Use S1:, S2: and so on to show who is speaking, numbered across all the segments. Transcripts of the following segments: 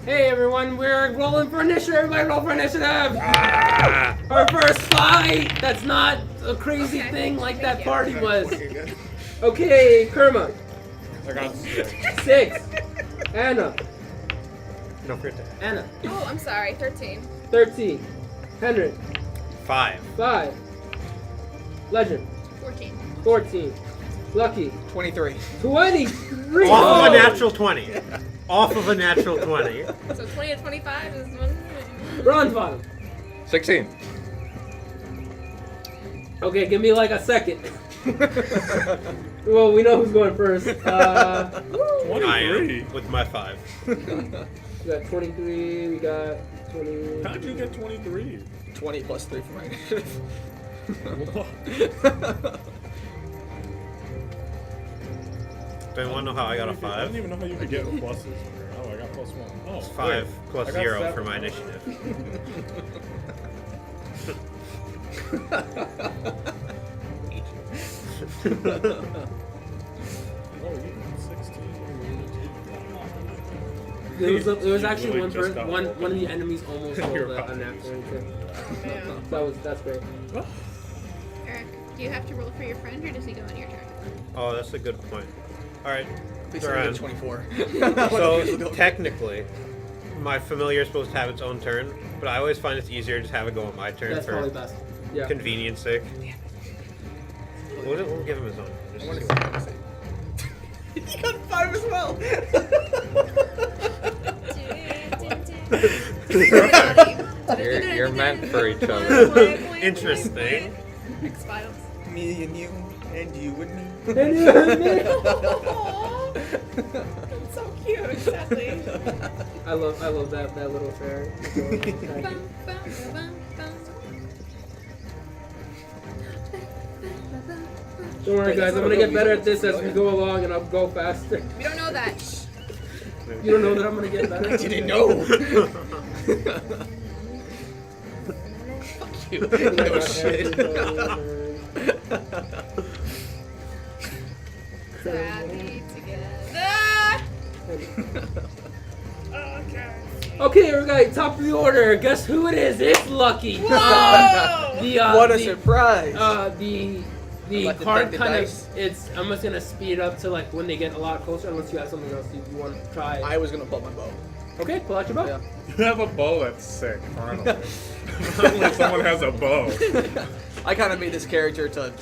S1: Hey everyone, we're rolling for initiative. Everybody roll for initiative. Our first fight. That's not a crazy thing like that party was. Okay, Kerma.
S2: I got 6.
S1: 6. Anna.
S3: No for
S1: Anna.
S4: Oh, I'm sorry. 13.
S1: 13. Henry.
S3: 5.
S1: 5. Legend.
S4: 14.
S1: 14. Lucky.
S5: 23.
S1: 23.
S3: Off of a natural 20. Off of a natural 20.
S4: So 20 to 25 is one.
S1: Bronze bottom.
S5: 16.
S1: Okay, give me like a second. Well, we know who's going first.
S2: 23.
S3: I am with my 5.
S1: We got 23. We got 20.
S2: How'd you get 23?
S5: 20 plus 3 for my initiative.
S3: Do you want to know how I got a
S2: I
S3: 5?
S2: don't even know how you could get pluses. Oh, I got +1. Oh,
S3: It's 5 plus
S2: I got
S3: 0 for
S2: 7.
S3: my initiative.
S2: Oh, you got 16.
S1: There was actually
S2: really
S1: one
S2: just
S1: person,
S2: got
S1: one
S2: one.
S1: of the enemies almost rolled
S2: You're
S1: a
S2: right.
S1: natural 20.
S4: Yeah.
S1: That's great.
S6: Eric, do you have to roll for your friend, or does he go on your turn?
S3: Oh, that's a good point. Alright.
S5: Please say I get 24.
S3: So, technically, my familiar is supposed to have its own turn, but I always find it's easier to just have it go on my turn
S1: That's
S3: for
S1: probably best. Yeah.
S3: convenience sake. We'll give him his own. Just
S5: What
S3: see
S5: is
S3: what-
S5: that? You got 5 as well!
S7: You're meant for each other.
S3: Interesting.
S4: X-Files.
S5: Me and you, and you and me.
S4: That's so cute. Exactly.
S1: I love that little fairy. Don't worry, guys. I'm gonna get better at this as we go along, and I'll go faster.
S4: We don't know that. Shh.
S1: You don't know that I'm gonna get better.
S5: I didn't know. Fuck you. No shit.
S4: Happy together.
S1: Okay, everybody, top of the order. Guess who it is? It's Lucky.
S4: Whoa!
S5: What a
S1: the
S5: surprise!
S1: the
S5: Let the
S1: card
S5: deck
S1: kind
S5: dice.
S1: of I'm just gonna speed it up to like when they get a lot closer. Unless you have something else you want to try.
S5: I was gonna pull my bow.
S1: Okay, pull out your bow.
S5: Yeah.
S2: You have a bow that's sick, finally. Finally, someone has a bow.
S5: I kind of made this character to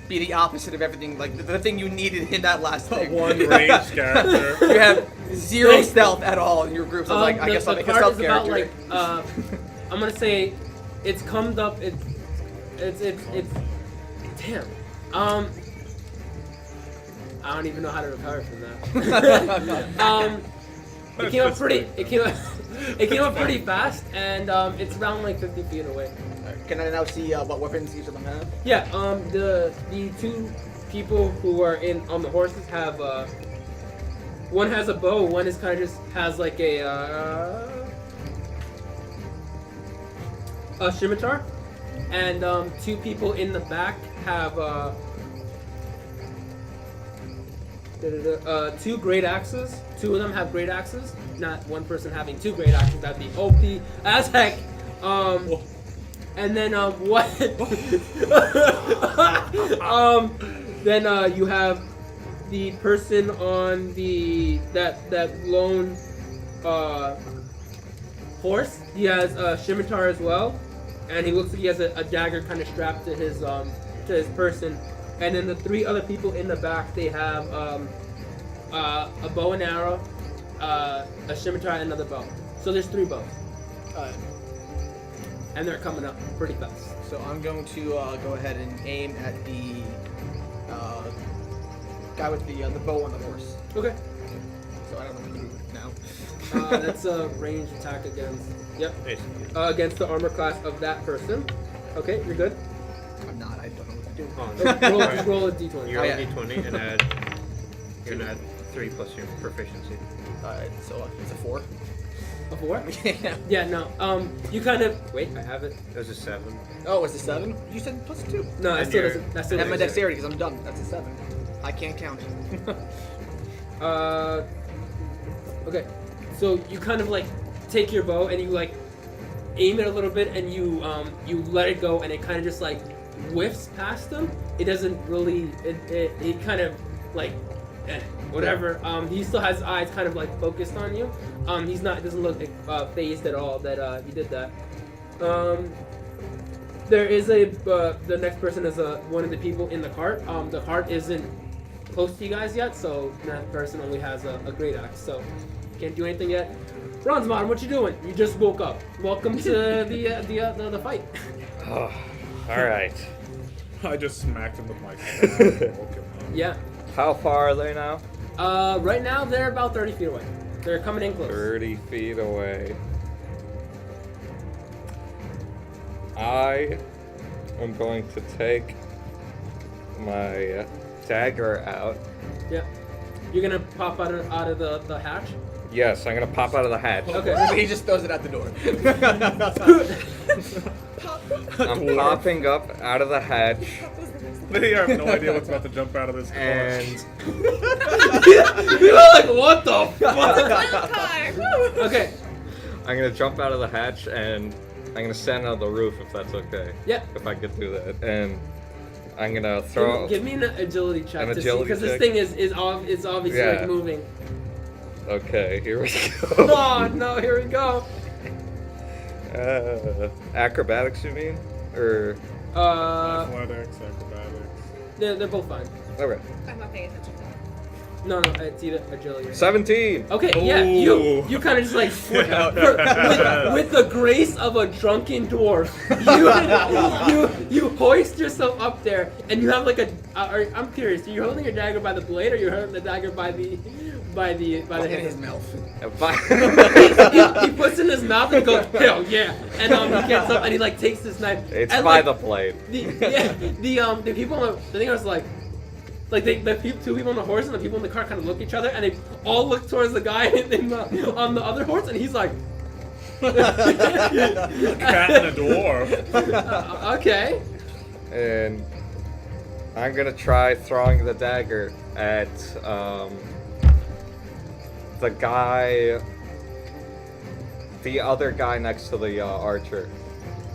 S5: be the opposite of everything, like the thing you needed in that last thing.
S2: One ranged character.
S5: You have 0 stealth at all in your group, so I guess I'll
S1: the
S5: make a
S1: card
S5: stealth
S1: is about
S5: character.
S1: like I'm gonna say it's cummed up. It's damn. I don't even know how to recover from that. It came up pretty. It came up pretty fast, and it's around like 50 feet away.
S5: Can I now see what weapons each of them have?
S1: Yeah. The two people who are on the horses have one has a bow. One is kind of just has like a scimitar, and two people in the back have 2 great axes. 2 of them have great axes. Not one person having 2 great axes. That'd be OP as heck. And then what? Then you have the person on that lone horse. He has a scimitar as well, and he looks like he has a dagger kind of strapped to his person. And then the 3 other people in the back, they have a bow and arrow, a scimitar, and another bow. So there's 3 bows, and they're coming up pretty fast.
S5: So I'm going to go ahead and aim at the guy with the bow on the horse.
S1: Okay.
S5: So I don't know what to do now.
S1: That's a ranged attack against. Yep.
S3: Basically.
S1: Against the armor class of that person. Okay, you're good.
S5: I'm not. I don't know what to do.
S3: Oh,
S1: Just roll a d20.
S3: You roll
S5: yeah.
S3: a d20 and you can add 3 plus your proficiency.
S5: Alright, so it's a 4.
S1: A 4?
S5: Yeah.
S1: Yeah, no. You kind of wait. I have it.
S3: That was a 7.
S5: Oh, it's a 7? You said plus 2.
S1: No, that
S3: And
S1: still
S3: your-
S1: doesn't. That still
S5: And my
S1: doesn't.
S5: dexterity, because I'm dumb. That's a 7. I can't count.
S1: Okay. So you kind of like take your bow and you like aim it a little bit and you let it go and it kind of just like whiffs past him. It doesn't really. It kind of like whatever. He still has his eyes kind of like focused on you. He's not. Doesn't look phased at all that you did that. There is the next person is one of the people in the cart. The cart isn't close to you guys yet, so that person only has a great axe, so can't do anything yet. Bronzemon, what you doing? You just woke up. Welcome to the fight.
S7: Oh, all right.
S2: I just smacked him with my staff. Okay.
S1: Yeah.
S7: How far are they now?
S1: Right now they're about 30 feet away. They're coming in close.
S7: 30 feet away. I am going to take my dagger out.
S1: Yeah. You're gonna pop out of the hatch.
S7: Yes, I'm gonna pop out of the hatch.
S1: Okay.
S5: He just throws it out the door.
S7: I'm popping up out of the hatch,
S2: They have no idea what's about to jump out of this door.
S7: and
S1: You're like, what the fuck?
S4: Car.
S1: Okay.
S7: I'm gonna jump out of the hatch, and I'm gonna stand on the roof if that's okay.
S1: Yeah.
S7: If I get through that, and I'm gonna throw.
S1: Give me an agility check
S7: An
S1: to see,
S7: agility
S1: because this
S7: check?
S1: thing is obviously
S7: Yeah.
S1: like moving.
S7: Okay, here we go.
S1: Oh no, here we go.
S7: Acrobatics, you mean? Or
S2: Athletics, acrobatics.
S1: they're both fine.
S7: okay.
S4: I'm not paying attention.
S1: No, it's either agility.
S7: 17.
S1: Okay, yeah, you
S2: Ooh.
S1: kind of just like with the grace of a drunken dwarf, you hoist yourself up there, and you have like I'm curious, are you holding your dagger by the blade, or you're holding the dagger by the
S5: In
S1: handle?
S5: his mouth.
S1: He puts it in his mouth and goes, hell yeah, and he gets up and he like takes this knife.
S7: It's
S1: and,
S7: by
S1: like,
S7: the blade.
S1: the people on the thing was like two people on the horse and the people in the car kind of look at each other and they all look towards the guy on the other horse and he's like
S2: Cat and a dwarf.
S1: Okay.
S7: And I'm gonna try throwing the dagger at the other guy next to the archer.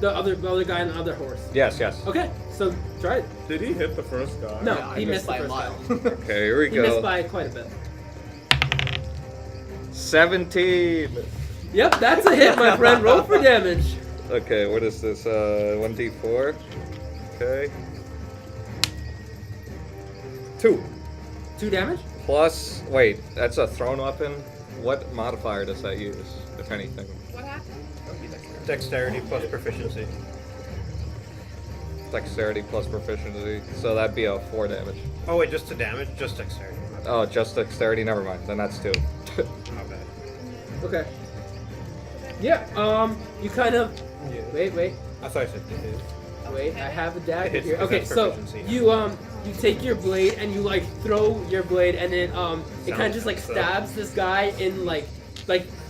S1: The other guy on the other horse.
S7: Yes, yes.
S1: Okay, so try it.
S2: Did he hit the first guy?
S1: No,
S5: Yeah, I
S1: he missed
S5: by
S1: the
S5: a
S1: first
S5: mile.
S1: guy.
S7: Okay, here we
S1: He
S7: go.
S1: missed by quite a bit.
S7: 17.
S1: Yep, that's a hit, my friend. Roll for damage.
S7: Okay, what is this? 1d4. Okay. 2.
S1: 2 damage?
S7: Plus, wait, that's a thrown weapon. What modifier does that use, if anything?
S4: What happened?
S3: Dexterity plus proficiency.
S7: Dexterity plus proficiency. So that'd be a 4 damage.
S3: Oh wait, just to damage? Just dexterity.
S7: Oh, just dexterity? Never mind. Then that's 2.
S3: Not bad.
S1: Okay. Yeah, you kind of...
S3: Yeah.
S1: Wait.
S3: I thought I said to hit.
S1: Wait, I have a dagger
S3: It hits
S1: here.
S3: because
S1: Okay,
S3: that's
S1: so
S3: proficiency.
S1: you take your blade and you like throw your blade and it kind of
S3: Sounds
S1: just like
S3: so.
S1: stabs this guy in like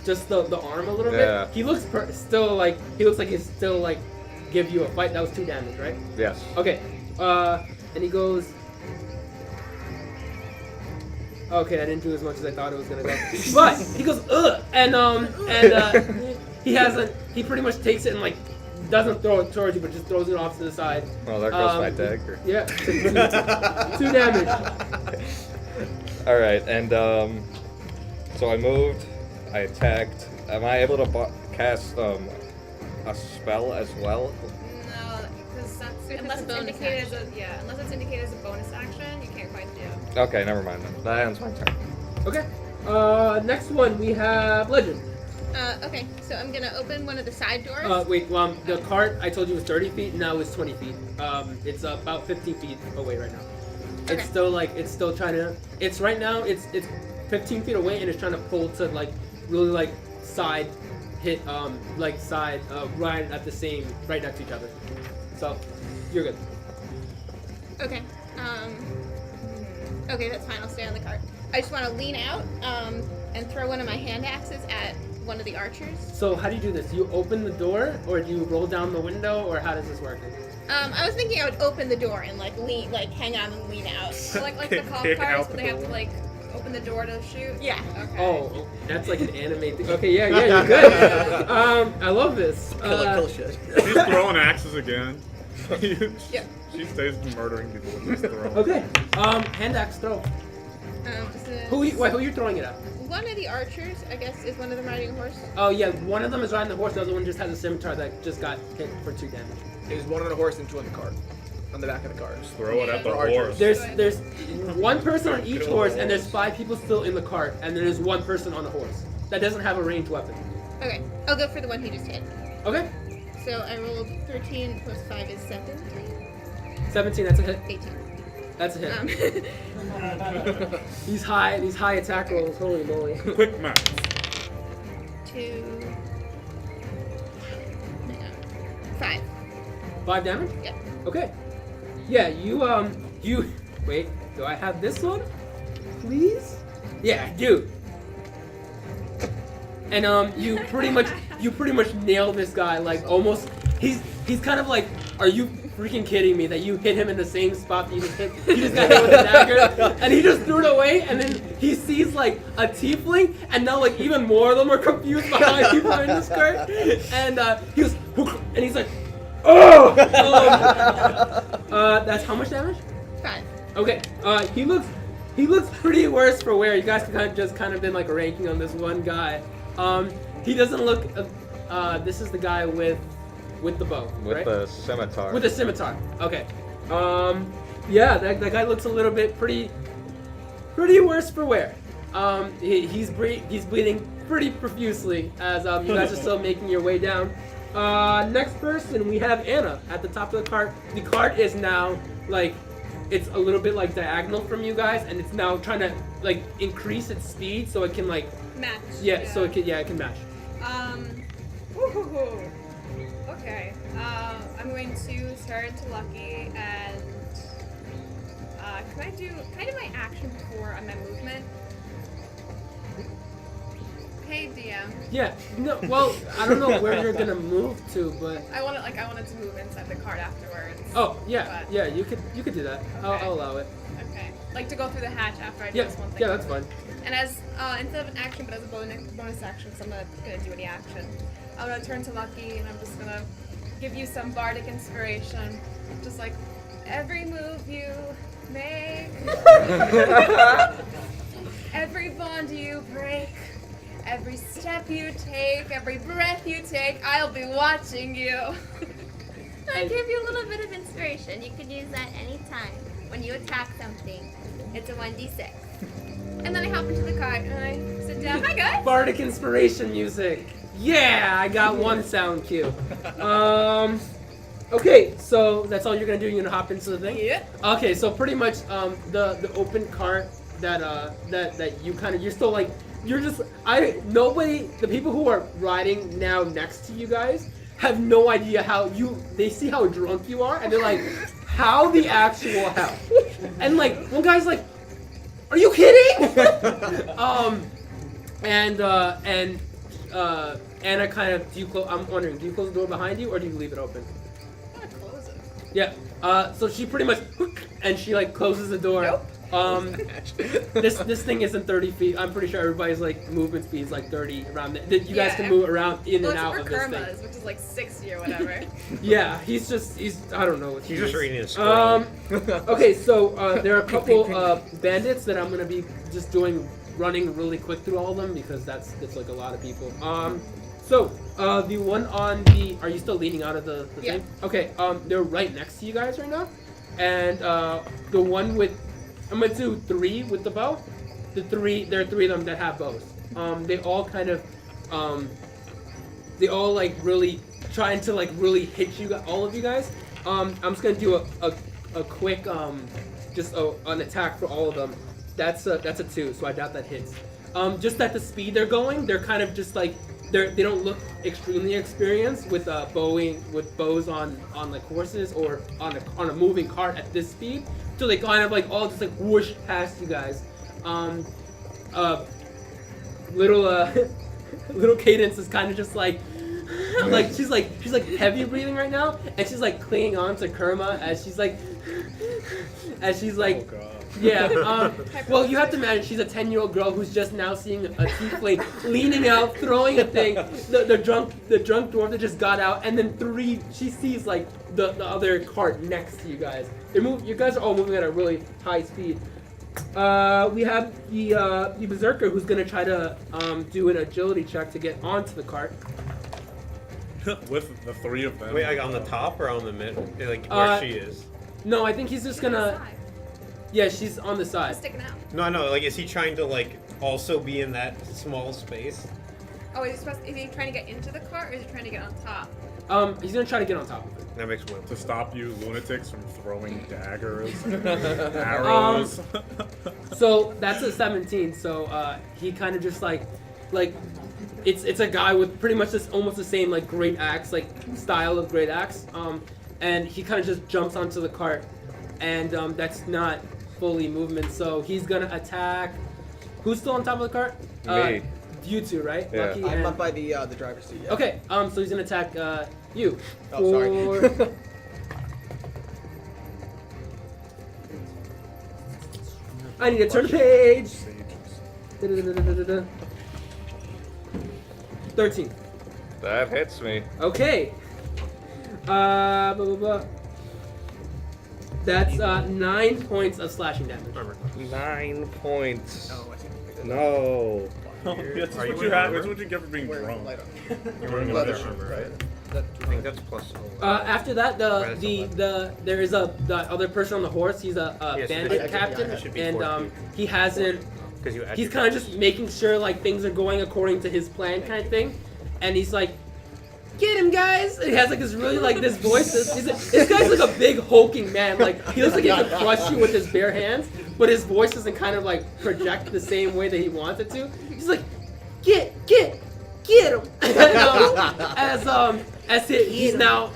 S1: just the arm a little
S7: Yeah.
S1: bit. He looks still like he's still like give you a fight. That was 2 damage, right?
S7: Yes.
S1: Okay. And he goes. Okay, I didn't do as much as I thought it was gonna go. But he goes ugh, and he pretty much takes it and like doesn't throw it towards you, but just throws it off to the side.
S7: Well, there goes my dagger.
S1: Yeah, 2 damage.
S7: All right, and so I moved, I attacked. Am I able to cast a spell as well?
S4: No, because
S6: If
S4: unless
S6: it's
S4: it's
S6: a bonus
S4: indicated unless it's indicated as a bonus action, you can't quite do.
S7: Okay, never mind then. That ends my turn.
S1: Okay. Next one we have Legend.
S6: Okay, so I'm gonna open one of the side doors.
S1: Wait, the cart I told you was 30 feet, now it's 20 feet. It's about 15 feet away right now.
S6: Okay.
S1: It's still trying to, it's 15 feet away and it's trying to pull to like, really like side hit, right at the same, right next to each other. So, you're good.
S6: Okay. Okay, that's fine. I'll stay on the cart. I just want to lean out and throw one of my hand axes at one of the archers.
S1: So how do you do this? You open the door, or do you roll down the window, or how does this work?
S6: I was thinking I would open the door and like hang on and lean out.
S4: Or like the cop
S2: Kick
S4: cars
S2: out
S4: where
S2: the
S4: they have to
S2: door.
S4: like open the door to shoot?
S6: Yeah.
S4: Okay.
S1: Oh, that's like an anime thing. Okay, yeah, you're good. I love this.
S5: Kill shit.
S2: She's throwing axes again.
S4: Yeah.
S2: She stays murdering people with this throw.
S1: Okay. Hand axe throw. Who are you throwing it at?
S6: One of the archers, I guess, is one of them riding a horse.
S1: Oh yeah, one of them is riding the horse. The other one just has a scimitar that just got hit for 2 damage.
S5: There's one on a horse and 2 on the cart. On the back of the cart.
S2: Just throw it at the
S5: For archers.
S2: horse.
S1: There's one person on each
S2: Kill the
S1: horse, and there's
S2: horse.
S1: 5 people still in the cart, and there is one person on the horse that doesn't have a ranged weapon.
S6: Okay, I'll go for the one he just hit.
S1: Okay.
S6: So I rolled 13 plus 5 is 17.
S1: 17. That's a hit.
S6: 18.
S1: That's a hit. These high attack rolls. Holy moly.
S2: Quick math.
S6: 2. 5.
S1: 5 damage.
S6: Yep.
S1: Okay. Yeah, you wait. Do I have this one? Please? Yeah, I do. And you pretty much nail this guy. Like almost. He's kind of like, are you freaking kidding me that you hit him in the same spot that you just hit? You just got hit with a dagger, and he just threw it away. And then he sees like a tiefling, and now like even more of them are confused behind people in this cart. And he goes, and he's like, oh! That's how much damage?
S6: 5.
S1: Okay. He looks pretty worse for wear. You guys can just kind of been like ranking on this one guy. He doesn't look. This is the guy with the bow,
S7: With
S1: right?
S7: the scimitar.
S1: With the scimitar. Okay. Yeah, that guy looks a little bit pretty worse for wear. He's bleeding pretty profusely as you guys are still making your way down. Next person, we have Anna at the top of the cart. The cart is now like, it's a little bit like diagonal from you guys, and it's now trying to like increase its speed so it can like
S4: Match.
S1: so it can match.
S4: Woo-hoo-hoo. Okay. I'm going to start into Lucky and can I do my action before on my movement? Hey DM.
S1: Yeah. No. Well, I don't know where you're gonna move to, but
S4: I wanted to move inside the cart afterwards.
S1: oh yeah,
S4: But-
S1: yeah. You could do that.
S4: Okay.
S1: I'll allow it.
S4: Okay. Like to go through the hatch after I do
S1: Yeah.
S4: this one thing.
S1: Yeah, that's fine.
S4: And as instead of an action, but as a bonus action, because I'm not gonna do any action, I'm gonna turn to Lucky and I'm just gonna give you some bardic inspiration, just like every move you make, every bond you break, every step you take, every breath you take, I'll be watching you.
S8: I give you a little bit of inspiration. You could use that anytime when you attack something. It's a 1d6.
S4: And then I hop into the cart and I sit down. Hi guys.
S1: Bardic inspiration music. Yeah, I got one sound cue. Okay, so that's all you're gonna do. You're gonna hop into the thing.
S4: Yeah.
S1: Okay, so pretty much the open cart that you kind of, you're still like, you're just, the people who are riding now next to you guys have no idea they see how drunk you are, and they're like, how the actual hell? And like one guy's like, are you kidding? And Anna kind of, I'm wondering, do you close the door behind you or do you leave it open?
S4: I'm gonna close it.
S1: Yeah. So she pretty much, and she like closes the door.
S4: Nope.
S1: This thing isn't 30 feet. I'm pretty sure everybody's like movement speed is like 30 around there. You guys
S4: Yeah.
S1: can move around in and out
S4: for
S1: of this thing.
S4: Kerma's, which is like 60 or whatever.
S1: Yeah, he's I don't know what
S3: He's
S1: he
S3: just
S1: is.
S3: reading a scroll.
S1: Okay, so there are a couple bandits that I'm gonna be just running really quick through all of them because that's like a lot of people. So the one on the, are you still leaning out of the
S4: Yeah.
S1: thing? Okay, they're right next to you guys right now, and the one with, I'm gonna do 3 with the bow. There are 3 of them that have bows. They all kind of, they all like really trying to like really hit you, all of you guys. I'm just gonna do a quick just an attack for all of them. That's a 2, so I doubt that hits. Just at the speed they're going, they're kind of just like they don't look extremely experienced with bows on like horses or on a moving cart at this speed. So they kind of like all just like whoosh past you guys. Little Cadence is kind of just like she's like heavy breathing right now, and she's like clinging on to Kerma as she's like
S2: Oh god.
S1: Yeah. Well, you have to imagine she's a 10-year-old girl who's just now seeing a tiefling leaning out, throwing a thing. The drunk dwarf that just got out, and then she sees like the other cart next to you guys. You guys are all moving at a really high speed. We have the berserker who's gonna try to do an agility check to get onto the cart.
S2: With the three of them.
S3: Wait, like on the top or on the mid? Like where she is?
S1: No, I think he's just gonna. Yeah, she's on the side.
S4: Sticking out.
S3: No, like is he trying to like also be in that small space?
S4: Oh, is he trying to get into the cart or is he trying to get on top?
S1: He's gonna try to get on top of it.
S3: That makes one.
S2: To stop you lunatics from throwing daggers and arrows.
S1: So that's a 17. So he kind of just like it's a guy with pretty much almost the same like great axe style of great axe. And he kind of just jumps onto the cart, and that's not fully movement. So he's gonna attack. Who's still on top of the cart?
S7: Me.
S1: You two, right?
S7: Yeah.
S1: Lucky
S5: I'm
S1: and-
S5: up by the driver's seat. Yeah.
S1: Okay. So he's gonna attack you.
S5: Oh, sorry.
S1: I need to turn the page.
S2: Sages.
S1: 13.
S7: That hits me.
S1: Okay. Blah, blah, blah. That's 9 points of slashing damage.
S7: 9 points.
S5: Oh, I see.
S7: No.
S2: That's
S3: Are you
S2: what you
S3: wearing
S2: have.
S3: armor?
S2: That's what you get for being
S5: Wearing
S2: drunk.
S5: light armor.
S3: You're wearing a
S5: Leather
S3: leather
S5: armor,
S3: right?
S5: right?
S3: I think that's plus.
S1: After that, there is the other person on the horse. He's a
S3: Yeah, so
S1: bandit
S3: that-
S1: captain,
S3: that should be
S1: and
S3: 14.
S1: he hasn't.
S3: Because you.
S1: He's kind of just making sure like things are going according to his plan, kind of thing. And he's like, "Get him, guys!" And he has like this really like this voice. This guy's like a big hulking man. Like he looks like he could crush you with his bare hands, but his voice doesn't kind of like project the same way that he wants it to. He's like, "Get him!" And, he's now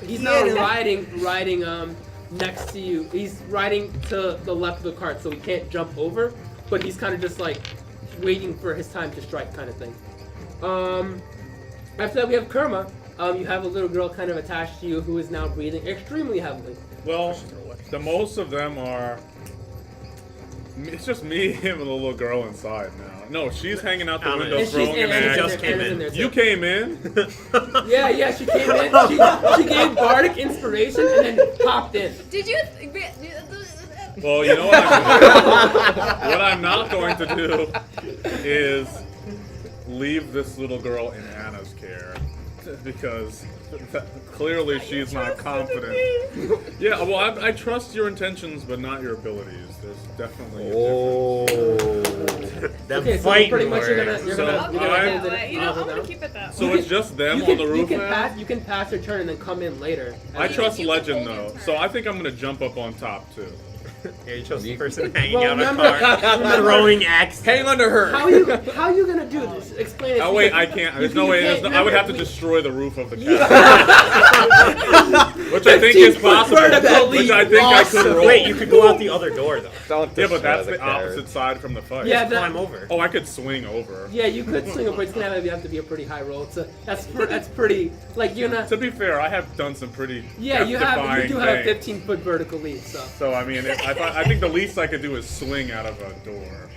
S1: riding next to you. He's riding to the left of the cart, so he can't jump over. But he's kind of just like waiting for his time to strike, kind of thing. After that, we have Kerma. You have a little girl kind of attached to you who is now breathing extremely heavily.
S2: Well, the most of them are. It's just me, him, and the little girl inside now. No, she's hanging out the
S3: Anna.
S2: window
S1: And she's
S2: throwing an
S1: Anna's
S2: axe.
S3: just came
S1: Anna's
S3: in.
S1: there,
S2: You
S1: too.
S2: came in.
S1: Yeah, she came in. She gave Bardic inspiration and then popped in.
S4: Did you?
S2: Well, you know what what I'm not going to do is leave this little girl in Anna's care because clearly she's not confident. Yeah, well, I trust your intentions, but not your abilities. There's definitely a difference.
S3: Them
S1: Okay, so
S3: fighting
S1: pretty much you're
S3: words.
S1: gonna
S2: So
S4: I'll keep
S2: I-
S4: it
S1: hold
S4: that
S1: it-
S4: way.
S1: hold
S4: I'm
S1: it
S4: gonna
S1: down.
S4: keep it that way.
S2: So it's just them on the roof now?
S1: You can pass your turn and then come in later.
S2: I trust
S4: You can
S2: Legend
S4: hold your
S2: though,
S4: turn.
S2: so I think I'm gonna jump up on top too.
S3: Yeah, you chose the person hanging
S1: Well,
S3: out of
S1: remember-
S3: a car, throwing axe.
S5: Hang under her.
S1: How are you gonna do this? Explain it.
S2: Oh
S1: to
S2: wait,
S1: me.
S2: I can't. There's
S1: You
S2: no way.
S1: can't-
S2: I would have to
S1: remember,
S2: destroy the roof of the cabin, which I think is
S1: 15 foot
S2: possible.
S1: vertically
S2: Which I think I could
S5: awesome.
S2: roll.
S3: Wait, you could go out the other door though.
S7: Don't
S2: Yeah, but
S7: destroy
S2: that's the
S7: carriage.
S2: opposite side from the fight.
S1: Yeah,
S3: Just climb over.
S2: Oh, I could swing over.
S1: Yeah, you could swing over. It's gonna have to be a pretty high roll. That's pretty like you're not.
S2: To be fair, I have done some pretty
S1: Yeah, you do have a
S2: death-defying things.
S1: 15-foot vertical leap. So
S2: I mean, I think the least I could do is swing out of a door.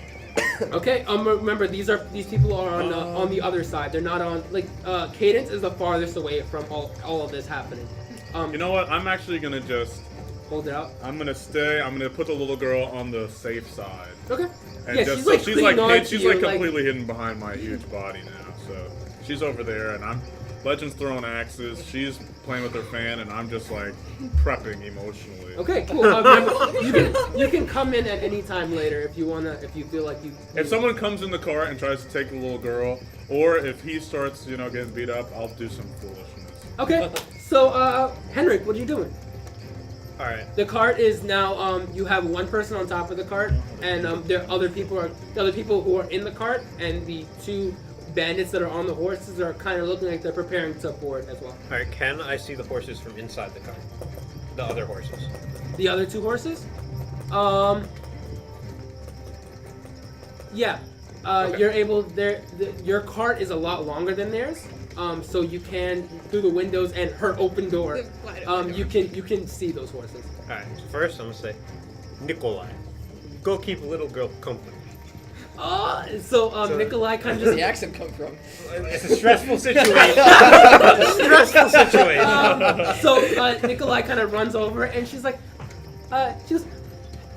S1: okay. Remember these people are on the other side. They're not on Cadence is the farthest away from all of this happening.
S2: You know what? I'm actually gonna just.
S1: Hold it out.
S2: I'm gonna stay. I'm gonna put the little girl on the safe side.
S1: Okay.
S2: And
S1: Yeah,
S2: just,
S1: she's
S2: so
S1: like
S2: she's
S1: clinging on to
S2: she's
S1: you,
S2: like completely hidden behind my huge body now. So she's over there, and Legend's throwing axes. She's playing with her fan, and I'm just like prepping emotionally.
S1: Okay, cool. Remember, you can come in at any time later if you feel like you.
S2: If someone comes in the car and tries to take the little girl, or if he starts, getting beat up, I'll do some foolishness.
S1: Okay, so Henrik, what are you doing?
S3: All right.
S1: The cart is now. You have one person on top of the cart, and there are other people who are in the cart, and the two bandits that are on the horses are kind of looking like they're preparing to board as well.
S3: All right. Can I see the horses from inside the car? The other horses.
S1: The other two horses, yeah,
S3: Okay.
S1: you're able. Your cart is a lot longer than theirs, so you can through the windows and her open door.
S4: The wide open
S1: You can see those horses.
S3: All right. So first, I'm gonna say, Nikolai. go keep little girl company.
S1: So Nikolai kind of
S5: Where does
S1: just
S5: the accent come from?
S3: It's a stressful situation. It's a stressful situation.
S1: So Nikolai kind of runs over and she's like, she goes,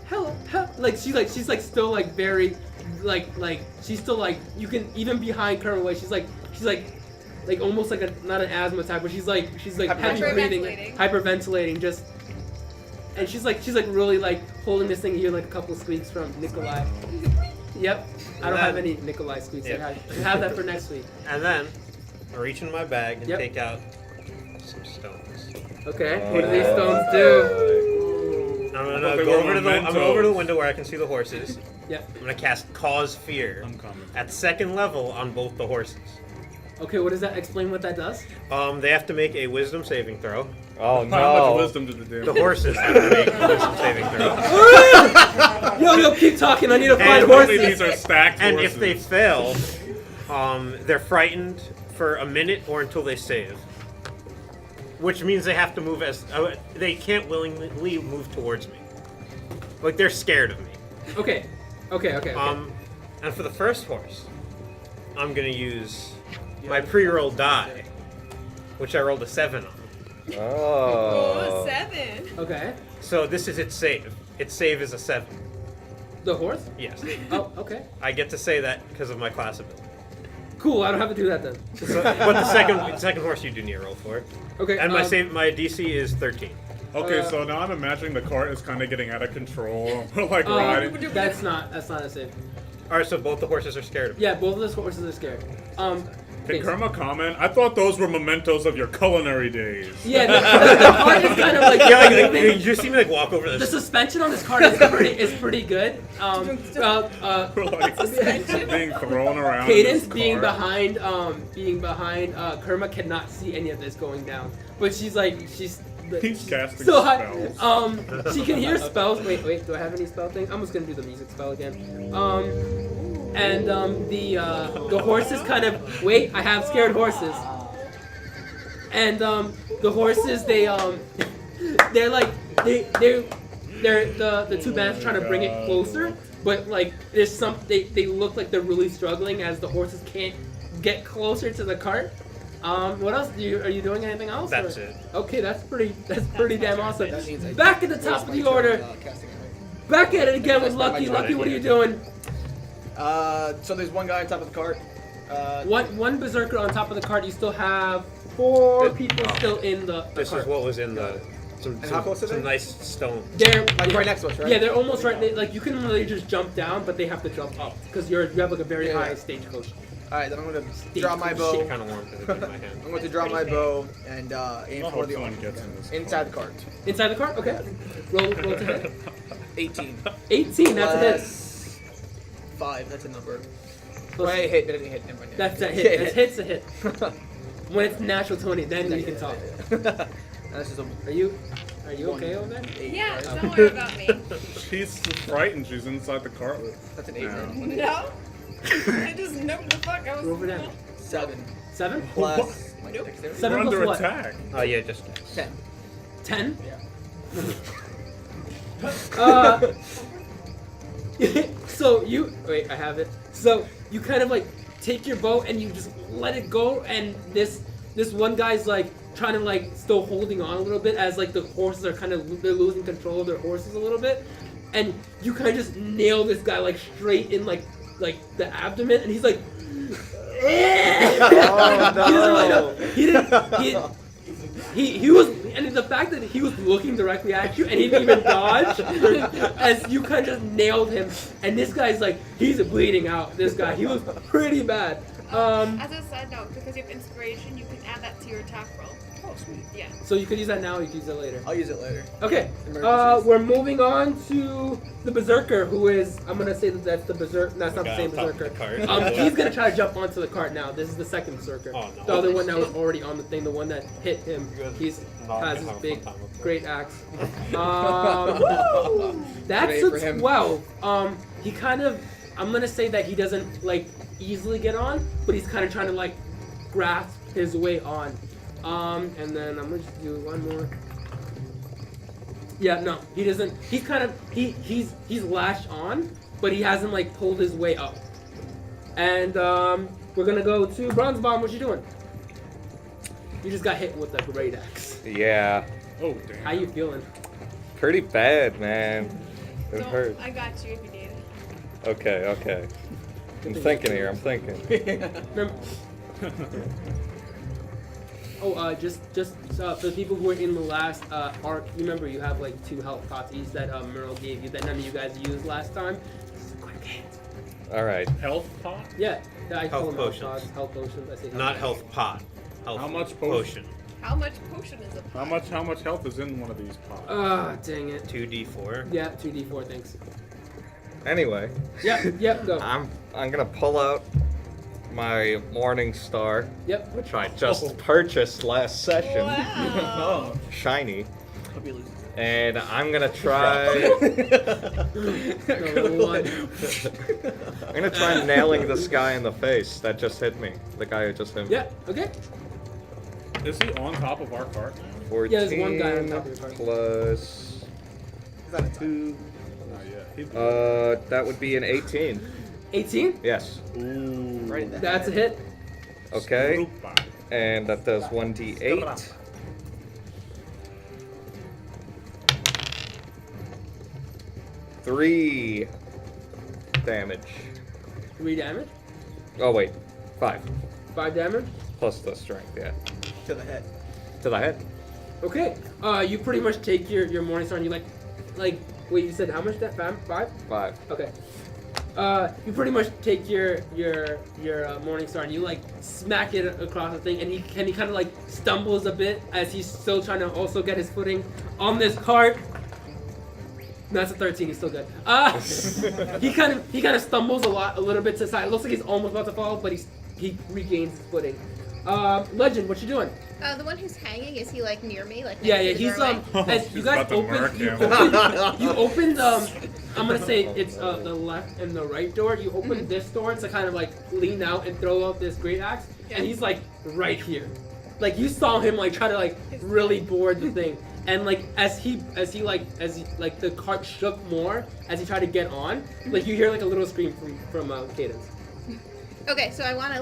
S1: hello, like she's still like very, like she's still like you can even behind Kermit way she's like almost like a not an asthma attack but she's like heavy breathing, hyperventilating just, and she's like really like holding this thing. You hear like a couple squeaks from Nikolai. Yep, I don't have any Nikolai squeaks.
S3: Yep.
S1: I have that for next week.
S3: And then I reach in my bag and
S1: Yep.
S3: take out some stones.
S1: Okay, what do these stones do?
S3: I'm
S2: thought
S3: gonna
S2: they
S3: go
S2: were
S3: over to
S2: mementos.
S3: the window where I can see the horses.
S1: Yep.
S3: I'm gonna cast Cause Fear
S2: I'm coming.
S3: at second level on both the horses.
S1: Okay, what does that explain? What that does?
S3: They have to make a Wisdom saving throw.
S7: Oh
S2: How much
S7: no.
S2: wisdom did the damn?
S3: The horses have to make a Wisdom saving throw.
S1: Yo, keep talking. I need to find
S3: And
S2: Apparently
S1: horses.
S2: these are stacked
S3: And
S2: horses.
S3: if they fail, they're frightened for a minute or until they save. Which means they have to move they can't willingly move towards me. Like they're scared of me.
S1: Okay.
S3: And for the first horse, I'm gonna use my pre-roll die, which I rolled a 7 on.
S7: Oh.
S4: 7.
S1: Okay.
S3: So this is its save. Its save is a 7.
S1: The horse?
S3: Yes.
S1: Oh, okay.
S3: I get to say that because of my class ability.
S1: Cool. I don't have to do that then.
S3: So, but the second horse you do need a roll for.
S1: Okay.
S3: And my DC is 13.
S2: Okay, so now I'm imagining the cart is kind of getting out of control. We're like riding.
S1: That's not a save.
S3: Alright, so both the horses are scared of me.
S1: Yeah, both of those horses are scared.
S2: Can Karma comment? I thought those were mementos of your culinary days.
S1: Yeah, the cart is kind of like
S3: Yeah, like you just see me like walk over
S1: the
S3: this.
S1: suspension on this cart is pretty good.
S2: We're like being thrown around.
S1: Cadence
S2: in this
S1: being
S2: cart.
S1: behind Kerma cannot see any of this going down, but she's
S2: He's casting
S1: so
S2: spells.
S1: she can hear spells. Wait, do I have any spell things? I'm just gonna do the music spell again. The horses kind of wait. I have scared horses, and the horses they're the two bands trying to bring it closer, but like there's they look like they're really struggling as the horses can't get closer to the cart. What else? Are you doing anything else?
S3: That's
S1: or?
S3: it.
S1: Okay, that's pretty damn awesome.
S5: That means I
S1: Back at the top of the order.
S5: Casting it, right?
S1: Back at it again with
S5: That's my
S1: Lucky.
S5: job.
S1: Lucky, what are you doing?
S5: So there's one guy on top of the cart.
S1: One berserker on top of the cart. You still have 4 people still in the
S3: This
S1: cart.
S3: is what was in the some
S5: how close are they?
S3: nice stone.
S1: They're
S5: Like right next to us, right?
S1: yeah, they're almost right. Like you can literally just jump down, but they have to jump up because you have like a very
S5: Yeah.
S1: high stagecoach.
S5: All right, then I'm gonna draw my bow.
S3: Kind of warm because it's in my hand.
S5: I'm going to draw my bow and aim
S2: I
S5: for
S2: hope
S5: the
S2: someone gets in this
S5: inside the cart.
S1: Inside the cart. Okay. Roll to hit.
S5: 18.
S1: 18. That's a hit.
S5: Plus 5. That's a number.
S1: Plus-
S5: Wait, hit. That didn't hit. Never mind.
S1: That's a hit. That's hit's a hit. When it's natural 20, then we can talk.
S5: That's just a
S1: Are you okay over there?
S5: 8.
S4: Yeah,
S5: right?
S4: don't worry about me.
S2: She's frightened. She's inside the cart.
S5: That's an 8.
S2: Yeah.
S5: Then.
S4: No. I just know the fuck I was.
S1: Roll for damage.
S5: 7
S1: 7
S5: plus my
S4: Nope.
S5: dexterity.
S1: Seven
S2: We're
S1: plus
S2: under
S1: what?
S2: attack.
S3: Oh yeah, just
S5: 10.
S1: 10.
S5: Yeah.
S1: So you wait. I have it. So you kind of like take your bow and you just let it go, and this one guy's like trying to like still holding on a little bit as like the horses are kind of they're losing control of their horses a little bit, and you kind of just nail this guy like straight in like the abdomen, and he's like.
S5: Oh, no.
S1: He was, and the fact that he was looking directly at you and he didn't even dodge, as you kind of just nailed him. And this guy's like, he's bleeding out. This guy, he was pretty bad.
S4: As a side note, because you have inspiration, you can add that to your attack roll.
S5: Oh, sweet.
S4: Yeah.
S1: So you could use that now, or you could use it later.
S5: I'll use it later.
S1: Okay,
S5: Emergencies.
S1: we're moving on to the berserker, who is, I'm gonna say that that's the berserker. That's not the
S3: guy
S1: same
S3: on top of
S1: berserker.
S3: the cart.
S1: He's gonna try to jump onto the cart now. This is the second berserker.
S3: Oh, no.
S1: The other one that was already on the thing, the one that hit him. He's
S3: No, I
S1: has
S3: can
S1: his
S3: have a
S1: big,
S3: fun time with it.
S1: great axe. That's
S5: Great for
S1: a
S5: him.
S1: 12. He kind of, I'm gonna say that he doesn't like easily get on, but he's kind of trying to like grasp his way on. And then I'm gonna just do one more. Yeah, no, he doesn't. He's kind of he's lashed on, but he hasn't like pulled his way up. And we're gonna go to Bronze Bomb. What you doing? You just got hit with a great axe.
S7: Yeah.
S2: Oh damn.
S1: How you feeling?
S7: Pretty bad, man. It
S4: Don't-
S7: hurt.
S4: I got you if you need it.
S7: Okay. I'm thinking here. I'm thinking.
S1: Remember? Oh, just for the people who were in the last arc, you remember you have like 2 health pots each that Merle gave you that none of you guys used last time. Just a quick hit.
S7: All right.
S2: Health pot?
S1: Yeah, I call
S3: Health
S1: them
S3: potions.
S1: pots, health potions. I say
S3: Not health pot. Health
S2: How much
S3: potion?
S4: How much potion is it?
S2: How much health is in one of these pots?
S1: Ah, dang it.
S3: 2d4.
S1: Yeah, 2d4. Thanks.
S7: Anyway,
S1: Yep, go.
S7: I'm gonna pull out my Morning Star,
S1: Yep.
S7: which I just purchased last session.
S4: Wow.
S5: Oh.
S7: Shiny.
S5: Hope you lose.
S7: And I'm gonna try.
S1: Go one.
S7: I'm gonna try nailing this guy in the face that just hit me. The guy who just hit me.
S1: Yeah. Okay.
S2: Is he on top of our cart now?
S7: 14
S1: Yeah, there's one guy on top of your card.
S7: plus
S5: Is that a 2?
S2: Not yet. He's
S7: that would be an 18.
S1: 18.
S7: Yes.
S2: Ooh.
S5: Right in the
S1: That's a
S5: head.
S1: hit.
S7: Okay.
S2: Rupa.
S7: And that does 1d8. 3 damage.
S1: 3 damage.
S7: Oh wait, 5
S1: 5 damage.
S7: plus the strength. Yeah.
S5: To the head.
S7: To the head.
S1: Okay. You pretty much take your Morning Star and you like, wait. You said how much that? 5?
S7: 5.
S1: Okay. You pretty much take your Morning Star and you like smack it across the thing, and he kind of like stumbles a bit as he's still trying to also get his footing on this cart. No, that's a 13. He's still good. He kind of stumbles a little bit to the side. It looks like he's almost about to fall, but he regains his footing. Legend, what you doing?
S6: The one who's hanging, is he like near me? Like
S1: Yeah,
S6: next to the
S1: he's
S6: doorway?
S1: as you
S2: He's
S1: guys
S2: about to murk
S1: opened,
S2: him.
S1: you opened I'm gonna say it's the left and the right door. You open this door to kind of like lean out and throw out this great axe, and he's like right here. Like you saw him like try to like really board the thing, and like as he the cart shook more as he tried to get on, like you hear like a little scream from Cadence.
S6: Okay, so I want to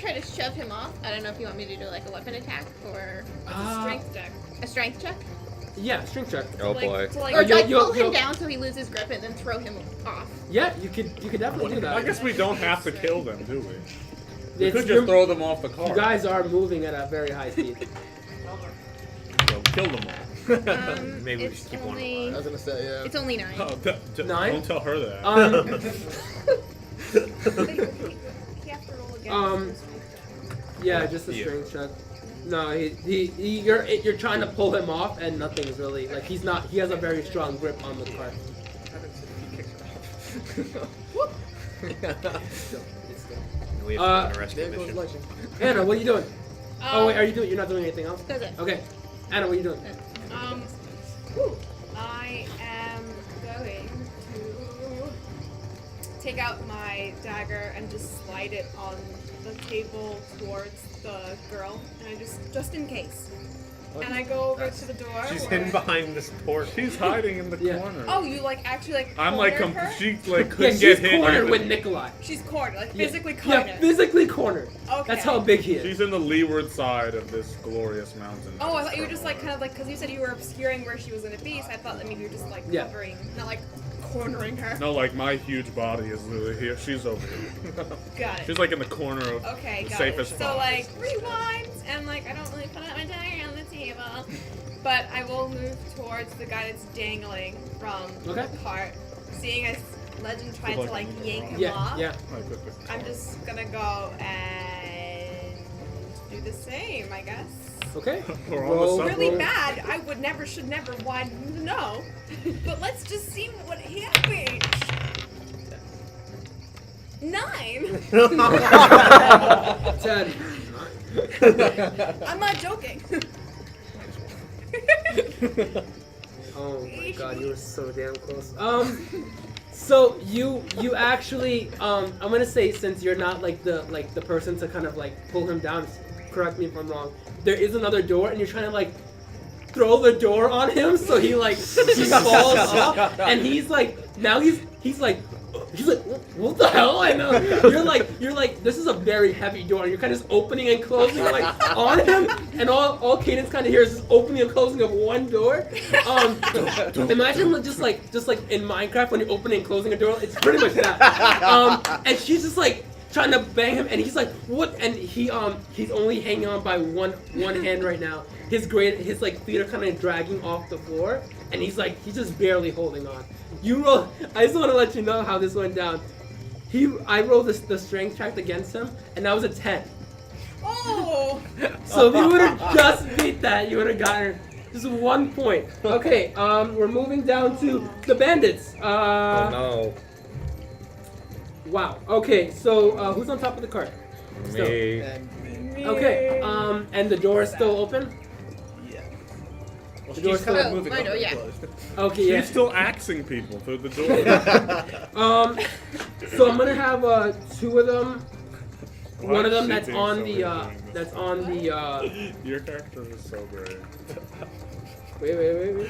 S6: try to shove him off. I don't know if you want me to do like a weapon attack or
S4: Strength check.
S6: a strength check.
S1: Yeah, strength check.
S7: Oh
S4: Like-
S7: boy.
S4: to, like,
S6: Or
S1: you'll-
S6: like pull
S1: you'll-
S6: him down so he loses grip and then throw him off.
S1: Yeah, you could definitely do that.
S2: I guess we don't have to kill them, do we? We
S1: It's-
S2: could just
S1: you're-
S2: throw them off the cart.
S1: You guys are moving at a very high speed.
S2: So kill them all.
S3: Maybe we
S6: It's
S3: should keep one
S6: only,
S3: alive.
S5: I was gonna say, yeah.
S6: It's only 9.
S2: Oh,
S1: 9?
S2: Don't tell her that.
S4: You have to roll again.
S1: Yeah, just a
S7: Yeah.
S1: strength check. No, you're trying to pull him off, and nothing's really like he's not. He has a very strong grip on the cart.
S3: We have
S1: Uh,
S3: to rescue
S5: There goes
S3: mission.
S5: Legend.
S1: Anna, what are you doing? Oh wait, are you doing? You're not doing anything else?
S6: Does it?
S1: Okay. Anna, what are you doing?
S4: I am going to take out my dagger and just slide it on the table towards the girl, and I just in case. And I go over to the door.
S3: She's
S4: where-
S3: hidden behind this porch.
S2: She's hiding in the
S1: Yeah.
S2: corner.
S4: Oh, you like actually like.
S2: I'm like,
S4: cornered her?
S2: she like
S1: Yeah,
S2: couldn't
S1: she's
S2: get hit.
S1: cornered
S2: or
S1: with
S2: anything.
S1: Nikolai.
S4: She's cornered, like
S1: Yeah.
S4: physically cornered.
S1: Yeah, physically cornered.
S4: Okay.
S1: That's how big he is.
S2: She's in the leeward side of this glorious mountain.
S4: Oh, I thought you were just like kind of like because you said you were obscuring where she was gonna be, so I thought that maybe you were just like
S1: Yeah.
S4: covering, not like cornering her.
S2: No, like my huge body is literally here. She's over here.
S4: Got it.
S2: She's like in the corner of
S4: Okay,
S2: the
S4: got
S2: safest
S4: it.
S2: spot.
S4: So like rewind, and like I don't really put out my dagger on the table, but I will move towards the guy that's dangling from
S1: Okay.
S4: the cart. Seeing as Legend tried
S2: Good
S4: to
S2: luck.
S4: like yank him
S1: Yeah,
S4: off,
S1: yeah.
S2: Like,
S4: I'm just gonna go and do the same, I guess.
S1: Okay.
S2: We're on the
S1: Roll-
S2: sub-
S4: Really
S1: roll-
S4: bad. I would never, should never want to know. But let's just see what happens. 9.
S1: 10.
S4: I'm not joking.
S1: Oh my god, you were so damn close. So you actually I'm gonna say since you're not like the person to kind of like pull him down, correct me if I'm wrong. There is another door and you're trying to like throw the door on him, so he like he falls off, and he's like what the hell? And you're like this is a very heavy door, and you're kind of just opening and closing like on him, and all Cadence kind of hears is opening and closing of one door. Imagine just like in Minecraft when you're opening and closing a door, it's pretty much that. And she's just like trying to bang him, and he's like, what? And he's only hanging on by one hand right now. His like feet are kind of dragging off the floor, and he's just barely holding on. You roll. I just want to let you know how this went down. I rolled the strength check against him, and that was a 10.
S4: Oh!
S1: So if you would have just beat that, you would have gotten just 1 point. Okay, we're moving down to the bandits.
S7: Oh no.
S1: Wow. Okay, so who's on top of the cart? Still.
S7: Me.
S1: Okay. And the door is still open.
S5: Yeah. Well,
S1: The door's
S5: she's kind
S1: still-
S5: of moving
S6: I know,
S5: over
S6: yeah.
S5: close.
S1: Okay. Yeah.
S2: She's still axing people through the door.
S1: So I'm gonna have two of them.
S2: Why
S1: One of
S2: is
S1: them
S2: she
S1: that's
S2: being
S1: on
S2: so
S1: the
S2: ridiculous?
S1: that's on the
S2: Your character is so great.
S1: wait.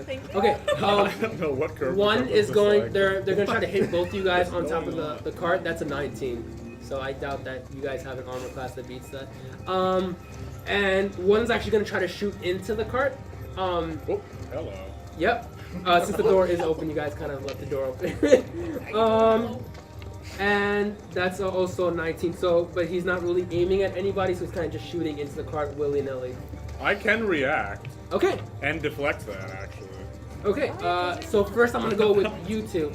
S4: Thank you.
S1: Okay.
S2: I don't know what curve.
S1: One is
S2: this
S1: going.
S2: like.
S1: They're gonna try to hit both you guys on top of
S2: going on?
S1: the cart. That's a 19. So I doubt that you guys have an armor class that beats that. And one's actually gonna try to shoot into the cart.
S2: Oh, hello.
S1: Yep. Since the door is open, you guys kind of left the door open. And that's also a 19. So, but he's not really aiming at anybody, so he's kind of just shooting into the cart willy-nilly.
S2: I can react
S1: Okay.
S2: and deflect that actually.
S1: Okay. So first I'm gonna go with you two.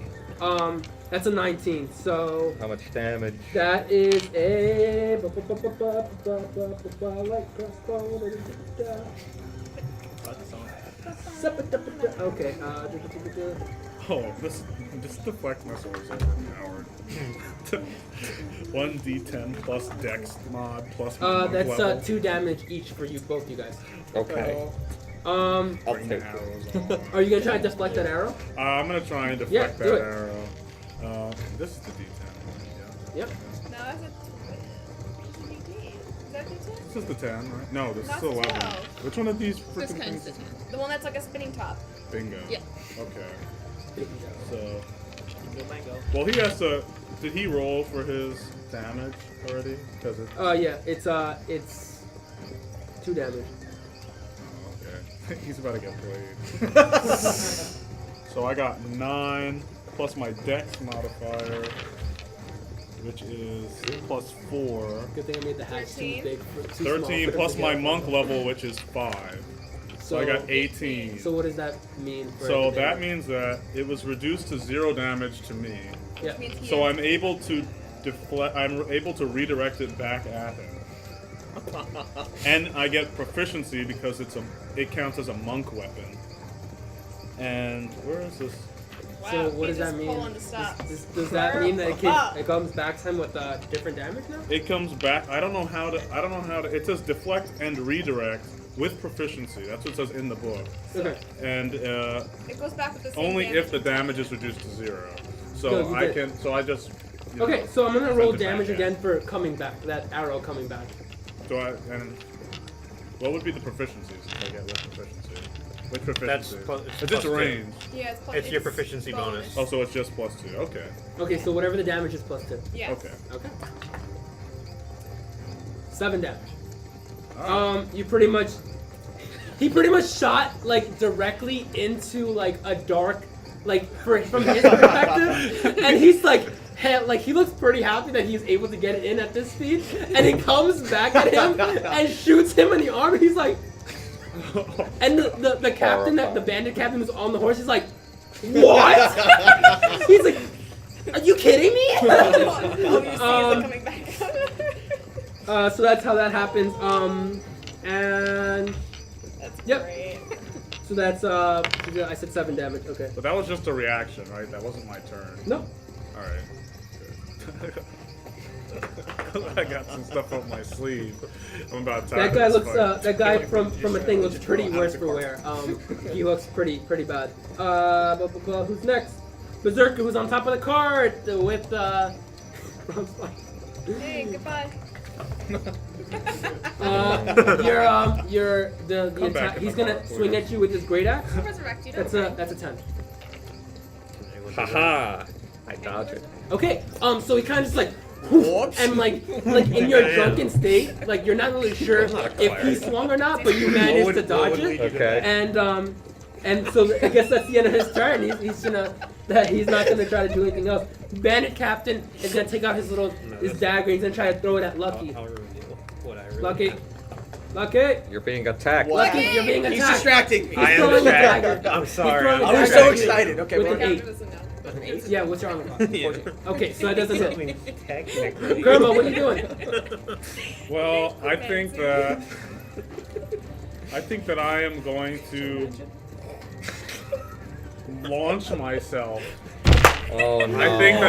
S1: That's a 19. So
S7: How much damage?
S1: that is a okay.
S2: Oh, this deflect missile is overpowered. 1d10 plus dex mod plus my
S1: That's
S2: level.
S1: 2 damage each for you, both you guys.
S7: Okay.
S1: I'll
S2: Bring the
S7: take it.
S2: arrows on.
S1: Are you gonna try to deflect that arrow?
S2: I'm gonna try and
S1: Yeah,
S2: deflect
S1: do
S2: that
S1: it.
S2: arrow. This is the d10.
S1: Yep.
S4: No, that's a 2D. Is that D10?
S2: This is the 10, right? No, this
S4: That's
S2: is 11.
S4: 12.
S2: Which one of these
S6: This
S2: freaking
S6: kind's
S2: things?
S6: the 10.
S4: The one that's like a spinning top.
S2: Bingo.
S6: Yeah.
S2: Okay. So,
S5: Bingo, mango.
S2: well, he has to. Did he roll for his damage already? Because it.
S1: Yeah. It's 2 damage.
S2: Oh, okay. He's about to get played. So I got 9 plus my dex modifier, which is plus 4.
S1: Good thing I made the hatch too
S4: 13.
S1: big. Too small
S2: 13
S1: for
S2: plus
S1: them to
S2: my
S1: get.
S2: monk level, which is 5. So I got 18.
S1: So what does that mean? For
S2: So
S1: the
S2: that
S1: damage?
S2: means that it was reduced to 0 damage to me.
S1: Yeah.
S4: Which means he
S2: So
S4: has-
S2: I'm able to deflect. I'm able to redirect it back at him, and I get proficiency because it counts as a monk weapon. And where is this?
S4: Wow,
S1: So what
S4: he's
S1: does that
S4: just
S1: mean?
S4: pulling the stop.
S1: Does that mean that it comes back to him with different damage now?
S2: It comes back. I don't know how to. It says deflect and redirect with proficiency. That's what it says in the book.
S1: Okay.
S2: And
S4: It goes back with the same
S2: only
S4: damage.
S2: if the damage is reduced to 0.
S1: So
S2: So
S1: you
S2: I
S1: did.
S2: can. So I just. you
S1: Okay,
S2: know,
S1: so I'm gonna roll
S2: send it back
S1: damage
S2: at
S1: again
S2: him.
S1: for coming back. That arrow coming back.
S2: Do I? And what would be the proficiencies if I get with proficiency? Which proficiency?
S3: That's
S2: It's
S3: plus
S2: just
S3: 2.
S2: range.
S4: Yeah, it's,
S3: It's your proficiency bonus.
S2: Oh, so it's just plus 2. Okay.
S1: Okay, so whatever the damage is plus 2.
S4: Yes.
S2: Okay.
S1: Okay. 7 damage.
S2: Alright.
S1: You pretty much. He pretty much shot like directly into like a dark, like from his perspective, and he's like. He looks pretty happy that he's able to get it in at this speed, and he comes back at him and shoots him in the arm. And he's like, and the captain, the bandit captain who's on the horse, is like, what? He's like, are you kidding me?
S4: All you see is it coming back.
S1: So that's how that happens. And
S4: That's
S1: Yep.
S4: great.
S1: so that's I said 7 damage. Okay.
S2: But that was just a reaction, right? That wasn't my turn.
S1: No.
S2: All right. Good. I got some stuff up my sleeve. I'm about tired.
S1: That guy
S2: of this
S1: looks.
S2: fight.
S1: That guy from a thing looks pretty worse for wear. He looks pretty bad. Who's next? Berserker, who's on top of the cart with.
S4: Hey, goodbye.
S1: The
S2: Come back
S1: attack.
S2: in
S1: He's
S2: the
S1: gonna
S2: car,
S1: swing
S2: please.
S1: at you with his great axe.
S4: I'll resurrect you. Don't
S1: That's a 10.
S7: Haha. I dodge it.
S1: Okay. So he kind of just like.
S5: Whoops.
S1: And like in your drunken state, like you're not really sure if he swung or not, but you managed to dodge it.
S7: Okay.
S1: And so I guess that's the end of his turn. He's not gonna try to do anything else. Bandit Captain is gonna take out his dagger. He's gonna try to throw it at Lucky.
S3: I'll reveal what I really
S1: Lucky,
S3: have.
S1: Lucky,
S7: You're being attacked.
S5: What?
S1: Lucky, you're being
S5: He's
S1: attacked.
S5: distracting me.
S1: He's
S3: I am
S1: throwing a
S3: distracted.
S1: dagger.
S3: I'm
S1: He's
S3: sorry.
S1: throwing a
S5: I was
S1: dagger
S5: so
S1: at you
S5: excited. Okay,
S1: with
S5: well,
S1: an
S4: Captain
S1: 8.
S4: doesn't know.
S1: Yeah, what's your armor class?
S3: Yeah.
S1: 14. Okay, so that doesn't hit.
S3: Technically.
S1: Grandma, what are you doing?
S2: Well, I think that I am going to launch myself.
S7: Oh no.
S2: I think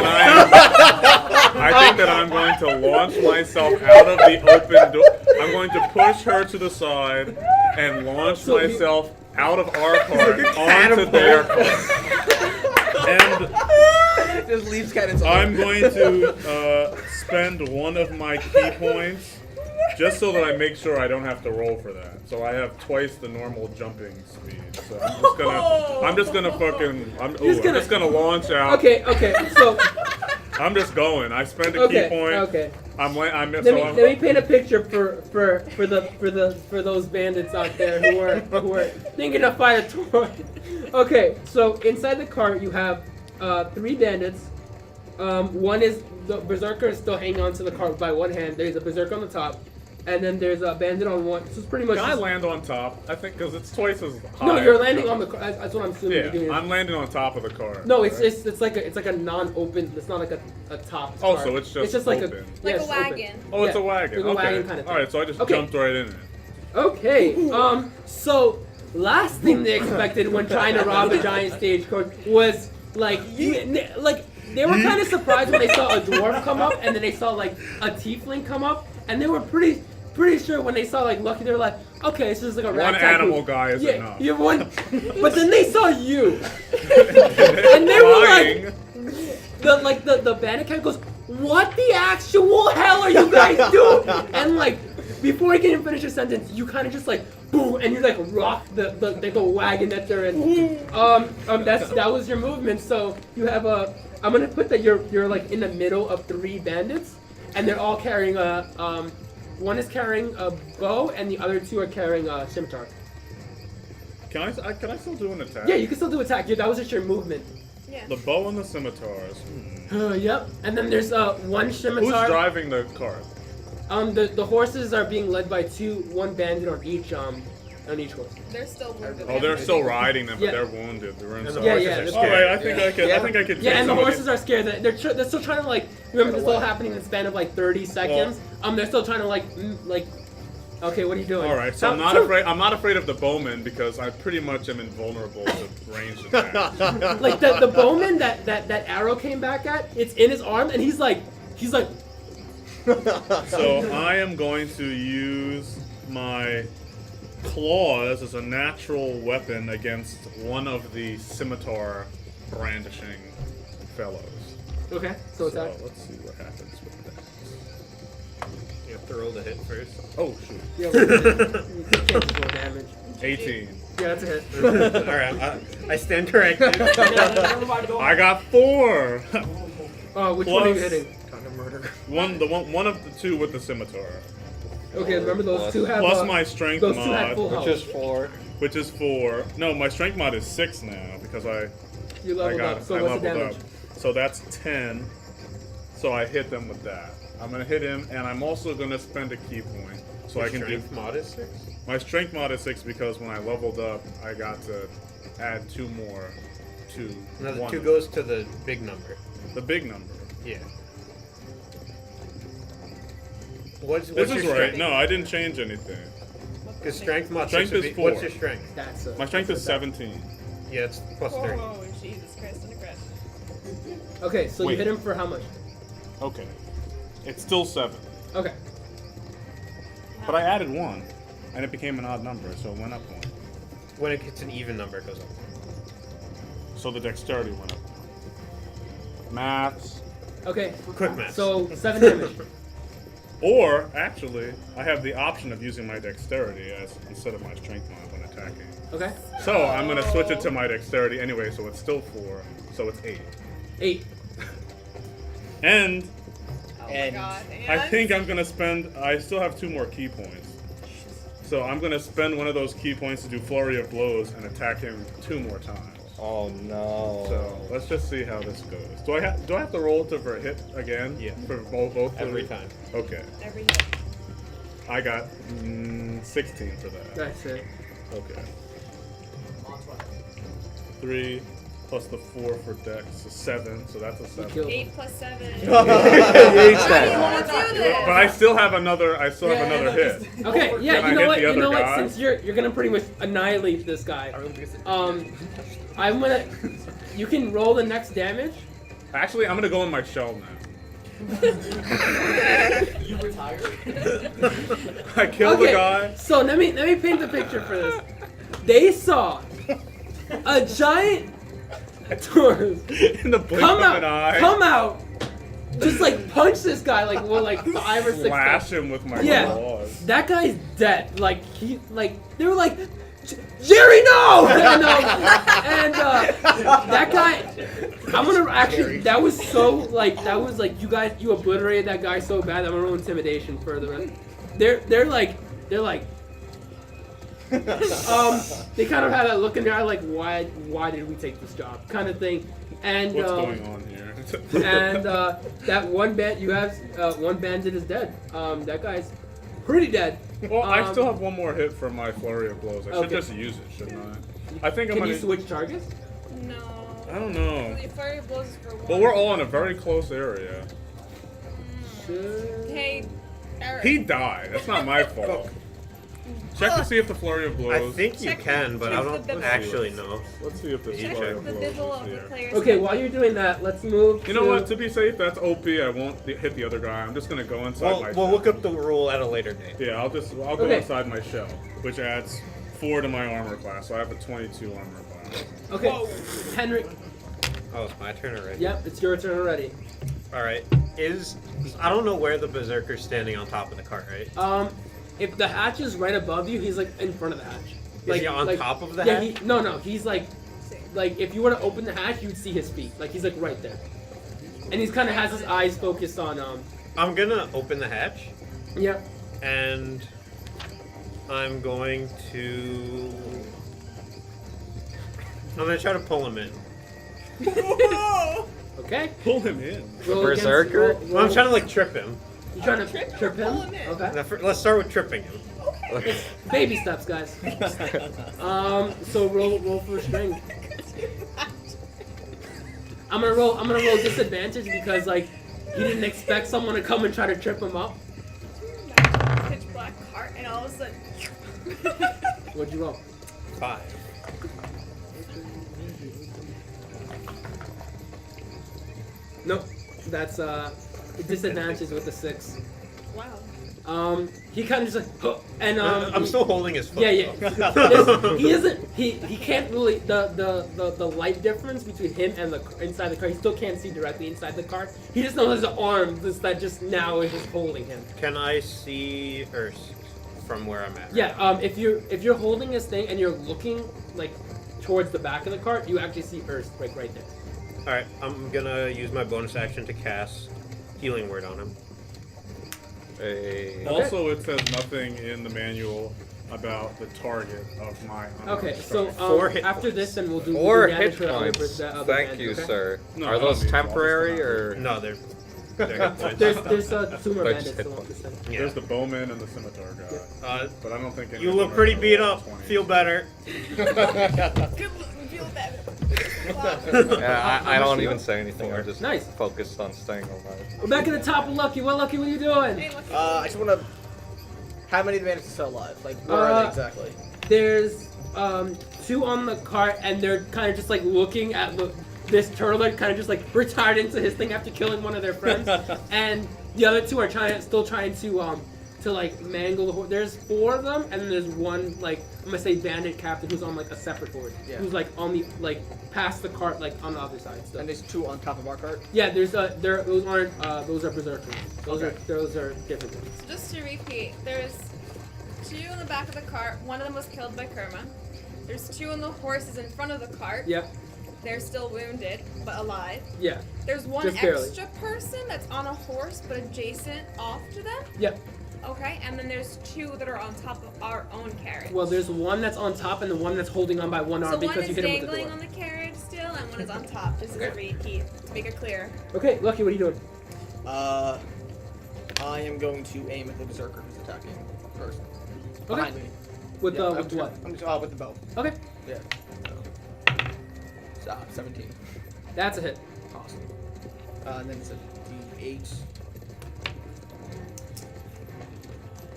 S2: that I'm going to launch myself out of the open door. I'm going to push her to the side and launch myself out of our car onto their car. And
S5: Just leaves cannons on.
S2: I'm going to spend one of my key points just so that I make sure I don't have to roll for that. So I have twice the normal jumping speed. So I'm just gonna launch out.
S1: Okay, so
S2: I'm just going. I spent a key point.
S1: okay.
S2: I'm
S1: Let me paint a picture for those bandits out there who are thinking to fight a toy. Okay, so inside the cart you have 3 bandits. One is the berserker is still hanging onto the cart by one hand. There's a berserker on the top, and then there's a bandit on one. So it's pretty much.
S2: Can I
S1: just-
S2: land on top? I think because it's twice as high.
S1: No, you're landing on the car. That's what I'm assuming
S2: Yeah,
S1: you're doing.
S2: I'm landing on top of the car.
S1: No, it's
S2: right?
S1: it's like a non-open. It's not like a top.
S2: Oh,
S1: car.
S2: so it's just
S1: like
S2: open.
S4: Like
S1: yeah,
S4: a
S1: it's open.
S4: wagon.
S2: Oh, it's
S1: Yeah,
S2: a wagon.
S1: like a
S2: Okay.
S1: wagon kind of thing.
S2: All right, so I just
S1: Okay.
S2: jumped right in it.
S1: Okay. So last thing they expected when trying to rob a giant stagecoach was like they were kind of surprised when they saw a dwarf come up, and then they saw like a tiefling come up, and they were pretty sure when they saw like Lucky, they were like, okay, this is like a
S2: One
S1: ragtag
S2: animal
S1: group.
S2: guy is
S1: Yeah,
S2: enough.
S1: you have one. But then they saw you, and they were like,
S2: Lying.
S1: the bandit cat goes, what the actual hell are you guys doing? And like, before he can even finish his sentence, you kind of just like, boom, and you like rock the wagon that they're in. That was your movement. So you have I'm gonna put that you're like in the middle of 3 bandits, and they're all carrying one is carrying a bow, and the other 2 are carrying a scimitar.
S2: Can I still do an attack?
S1: Yeah, you can still do attack. Yeah, that was just your movement.
S4: Yeah.
S2: The bow and the scimitars.
S1: Yep. And then there's one
S2: Who's
S1: scimitar.
S2: driving the cart?
S1: The horses are being led by one bandit on each horse.
S4: They're still wounded.
S2: Oh, they're still riding them, but
S1: Yeah.
S2: they're wounded. They're
S3: And the
S2: inside.
S3: horses
S1: yeah,
S3: are
S1: they're
S3: scared.
S2: All right, I think I could.
S5: Yeah.
S2: I think I could.
S1: Yeah,
S2: take
S1: and the
S2: somebody-
S1: horses are scared. They're still trying to like. Remember, this all happening in the span of like 30 seconds. They're still trying to like. Okay, what are you doing?
S2: All right, so I'm not afraid. I'm not afraid of the bowman because I pretty much am invulnerable to ranged attacks.
S1: Like the bowman that arrow came back at. It's in his arm, and he's like.
S2: So I am going to use my claws as a natural weapon against one of the scimitar brandishing fellows.
S1: Okay, so
S2: So
S1: attack.
S2: let's see what happens with that.
S3: You have to roll the hit first.
S2: Oh shoot!
S1: Yeah, you can't just roll damage.
S2: 18.
S1: Yeah, that's a hit.
S3: Alright, I stand corrected.
S2: I got 4.
S1: Which one are you
S2: Plus-
S1: hitting?
S2: one of the 2 with the scimitar.
S1: Okay, remember those 2 have.
S2: Plus my strength
S1: those 2 had full
S2: mod,
S1: health.
S7: Which is 4.
S2: which is 4. No, my strength mod is 6 now because
S1: You
S2: I
S1: leveled
S2: got
S1: up. So
S2: I
S1: what's the
S2: leveled
S1: damage?
S2: up. So that's 10. So I hit them with that. I'm gonna hit him, and I'm also gonna spend a key point so I can do.
S3: Strength mod is 6.
S2: My strength mod is 6 because when I leveled up, I got to add 2 more to
S3: No, the
S2: one
S3: 2
S2: of
S3: goes to the big number.
S2: the big number.
S3: Yeah. What's
S2: This
S3: your
S2: is right.
S3: strength?
S2: No, I didn't change anything.
S3: Because strength mod
S2: Strength
S3: 6 would
S2: is
S3: be,
S2: 4.
S3: What's your strength?
S1: That's
S2: My strength is
S1: that's a-
S2: 17.
S3: Yeah, it's plus 30.
S4: Oh, Jesus Christ and a Christ.
S1: Okay, so
S2: Wait.
S1: you hit him for how much?
S2: Okay. It's still 7.
S1: Okay.
S2: But I added 1, and it became an odd number, so it went up 1.
S3: When it gets an even number, it goes up.
S2: So the dexterity went up 1. Maths.
S1: Okay.
S3: Quick math.
S1: So 7 damage.
S2: Or, actually, I have the option of using my dexterity instead of my strength mod when attacking.
S1: Okay.
S2: So I'm going to switch it to my dexterity anyway, so it's still 4, so it's 8.
S1: 8.
S2: And
S5: And
S4: God,
S2: I
S4: and
S2: think I'm going to spend, I still have 2 more key points. So I'm going to spend one of those key points to do Flurry of Blows and attack him 2 more times.
S7: Oh no.
S2: So let's just see how this goes. Do I have to roll for a hit again?
S3: Yeah.
S2: For both
S3: Every time.
S2: Okay.
S4: every hit.
S2: I got 16 for that.
S1: That's it.
S2: Okay. 3 plus the 4 for dex, so 7. So that's a 7.
S1: Kill.
S4: 8 plus 7.
S7: He hates
S4: I
S7: that.
S4: want to do this.
S2: But I still have another. hit.
S1: Okay, yeah,
S2: Can I
S1: you know
S2: hit
S1: what?
S2: the
S1: You
S2: other
S1: know what?
S2: guy?
S1: Since you're gonna pretty much annihilate this guy, I'm gonna. You can roll the next damage.
S2: Actually, I'm gonna go in my shell now.
S5: you retired?
S2: I killed the
S1: Okay,
S2: guy.
S1: so let me paint the picture for this. They saw a giant Taurus
S2: In the blink
S1: come
S2: of an eye.
S1: out, just like punch this guy like 5 or 6
S2: Slash
S1: times.
S2: him with my
S1: Yeah.
S2: claws.
S1: That guy's dead. Like they were like, Jerry, no! And that guy, I'm gonna actually. That was you obliterated that guy so bad. I'm gonna roll intimidation for the rest. They're like. They kind of had that look in their eye, like, why did we take this job, kind of thing. And
S2: What's going on here?
S1: and that one bandit is dead. That guy's pretty dead.
S2: Well, I still have one more hit for my flurry of blows. I should
S1: Okay.
S2: just use it, shouldn't I? I think I'm
S1: Can
S2: gonna.
S1: you switch targets?
S4: No.
S2: I don't know.
S4: The fire blows is for 1.
S2: But we're all in a very close area.
S4: Hey, Eric.
S2: He died. That's not my fault. Check to see if the flurry of
S3: I
S2: blows.
S3: think you
S4: Check-
S3: can, but I
S4: check
S3: don't
S4: the Bible.
S3: actually know.
S2: Let's see if this
S3: Check
S2: flurry of
S4: the
S2: blows
S4: bizzle
S2: is
S4: of the
S2: here.
S4: player's
S1: Okay,
S4: handbook.
S1: while you're doing that, let's move.
S2: You know what? To be safe, that's OP. I won't hit the other guy. I'm just gonna go inside my
S3: We'll
S2: shell.
S3: look up the rule at a later date.
S2: Yeah, I'll go
S1: Okay.
S2: inside my shell, which adds 4 to my armor class. So I have a 22 armor class.
S1: Okay, Henry.
S3: Oh, it's my turn already.
S1: Yep, it's your turn already.
S3: All right. I don't know where the berserker's standing on top of the cart, right?
S1: If the hatch is right above you, he's like in front of the hatch.
S3: Is he on top of the
S1: yeah,
S3: hatch?
S1: No, he's like if you were to open the hatch, you'd see his feet. Like he's like right there, and he's kind of has his eyes focused on
S3: I'm gonna open the hatch,
S1: Yeah.
S3: and I'm going to. I'm gonna try to pull him in.
S1: Okay.
S2: Pull him in.
S1: Roll
S7: berserker?
S1: against-
S3: Well, I'm trying to like trip him.
S1: You trying to trip him?
S4: Pull him in.
S1: Okay.
S3: Now, let's start with tripping him.
S1: It's baby steps, guys. So roll for strength. I'm gonna roll disadvantage because like he didn't expect someone to come and try to trip him up.
S4: Pitch black cart, and all of a sudden.
S1: What'd you roll?
S3: 5.
S1: Nope. That's disadvantage with the 6.
S4: Wow.
S1: He kind of just like, huh, and
S3: I'm still holding his foot.
S1: Yeah.
S3: though.
S1: He isn't. He can't really the light difference between him and the inside the car. He still can't see directly inside the car. He just knows there's an arm that just now is just holding him.
S3: Can I see Urs from where I'm at?
S1: Yeah. If you're holding his thing and you're looking like towards the back of the cart, you actually see Earth like right there.
S3: All right. I'm gonna use my bonus action to cast Healing Word on him.
S7: Hey.
S2: Also, it says nothing in the manual about the target of my.
S1: Okay. So
S3: 4 hit
S1: after
S3: points.
S1: this, then we'll do
S7: 4
S1: damage
S7: hit
S1: to the other-
S7: points.
S1: the other
S7: Thank
S1: band,
S7: you,
S1: okay?
S7: sir.
S2: No,
S7: Are
S2: I
S7: those
S2: don't need
S7: temporary
S2: all this.
S7: or?
S3: No, they're hit points.
S1: There's 2 more
S7: But
S1: bandits
S7: just hit
S1: still on
S7: points.
S1: this thing.
S3: Yeah.
S2: There's the bowman and the scimitar guy, but I don't think any
S3: You
S2: of
S3: look
S2: them are
S3: pretty
S2: gonna
S3: beat
S2: roll
S3: up.
S2: 20.
S3: Feel better.
S4: Good feel better. Wow.
S7: Yeah, I don't even say anything. I'm just
S1: Nice.
S7: focused on staying alive.
S1: We're back at the top of Lucky. What Lucky? What are you doing?
S4: Hey, look.
S5: I just want to. How many bandits are still alive? Like, where are they exactly?
S1: There's 2 on the cart, and they're kind of just like looking at this turtle, kind of just like retired into his thing after killing one of their friends, and the other 2 are still trying to to like mangle the horse. There's 4 of them, and then there's one like I'm gonna say bandit captain who's on like a separate horse,
S5: Yeah.
S1: who's like on the like past the cart, like on the other side. So.
S5: And there's 2 on top of our cart.
S1: Yeah, there's those aren't those are berserkers. Those are different ones.
S4: So just to repeat, there's 2 in the back of the cart. One of them was killed by Kerma. There's 2 on the horses in front of the cart.
S1: Yep.
S4: They're still wounded, but alive.
S1: Yeah.
S4: There's one
S1: Just barely.
S4: extra person that's on a horse, but adjacent off to them.
S1: Yep.
S4: Okay, and then there's 2 that are on top of our own carriage.
S1: Well, there's one that's on top and the one that's holding on by one arm
S4: so one
S1: because
S4: is
S1: you hit him with the
S4: dangling
S1: door.
S4: on the carriage still, and one is on top. Just as a repeat, to make it clear.
S1: Okay, Lucky, what are you doing?
S5: I am going to aim at the berserker who's attacking first.
S1: Okay.
S5: Behind me.
S1: With
S5: Yeah,
S1: with what?
S5: I'm just, with the bow.
S1: Okay,
S5: Yeah. So, 17.
S1: that's a hit.
S5: Awesome. And then it's a D8.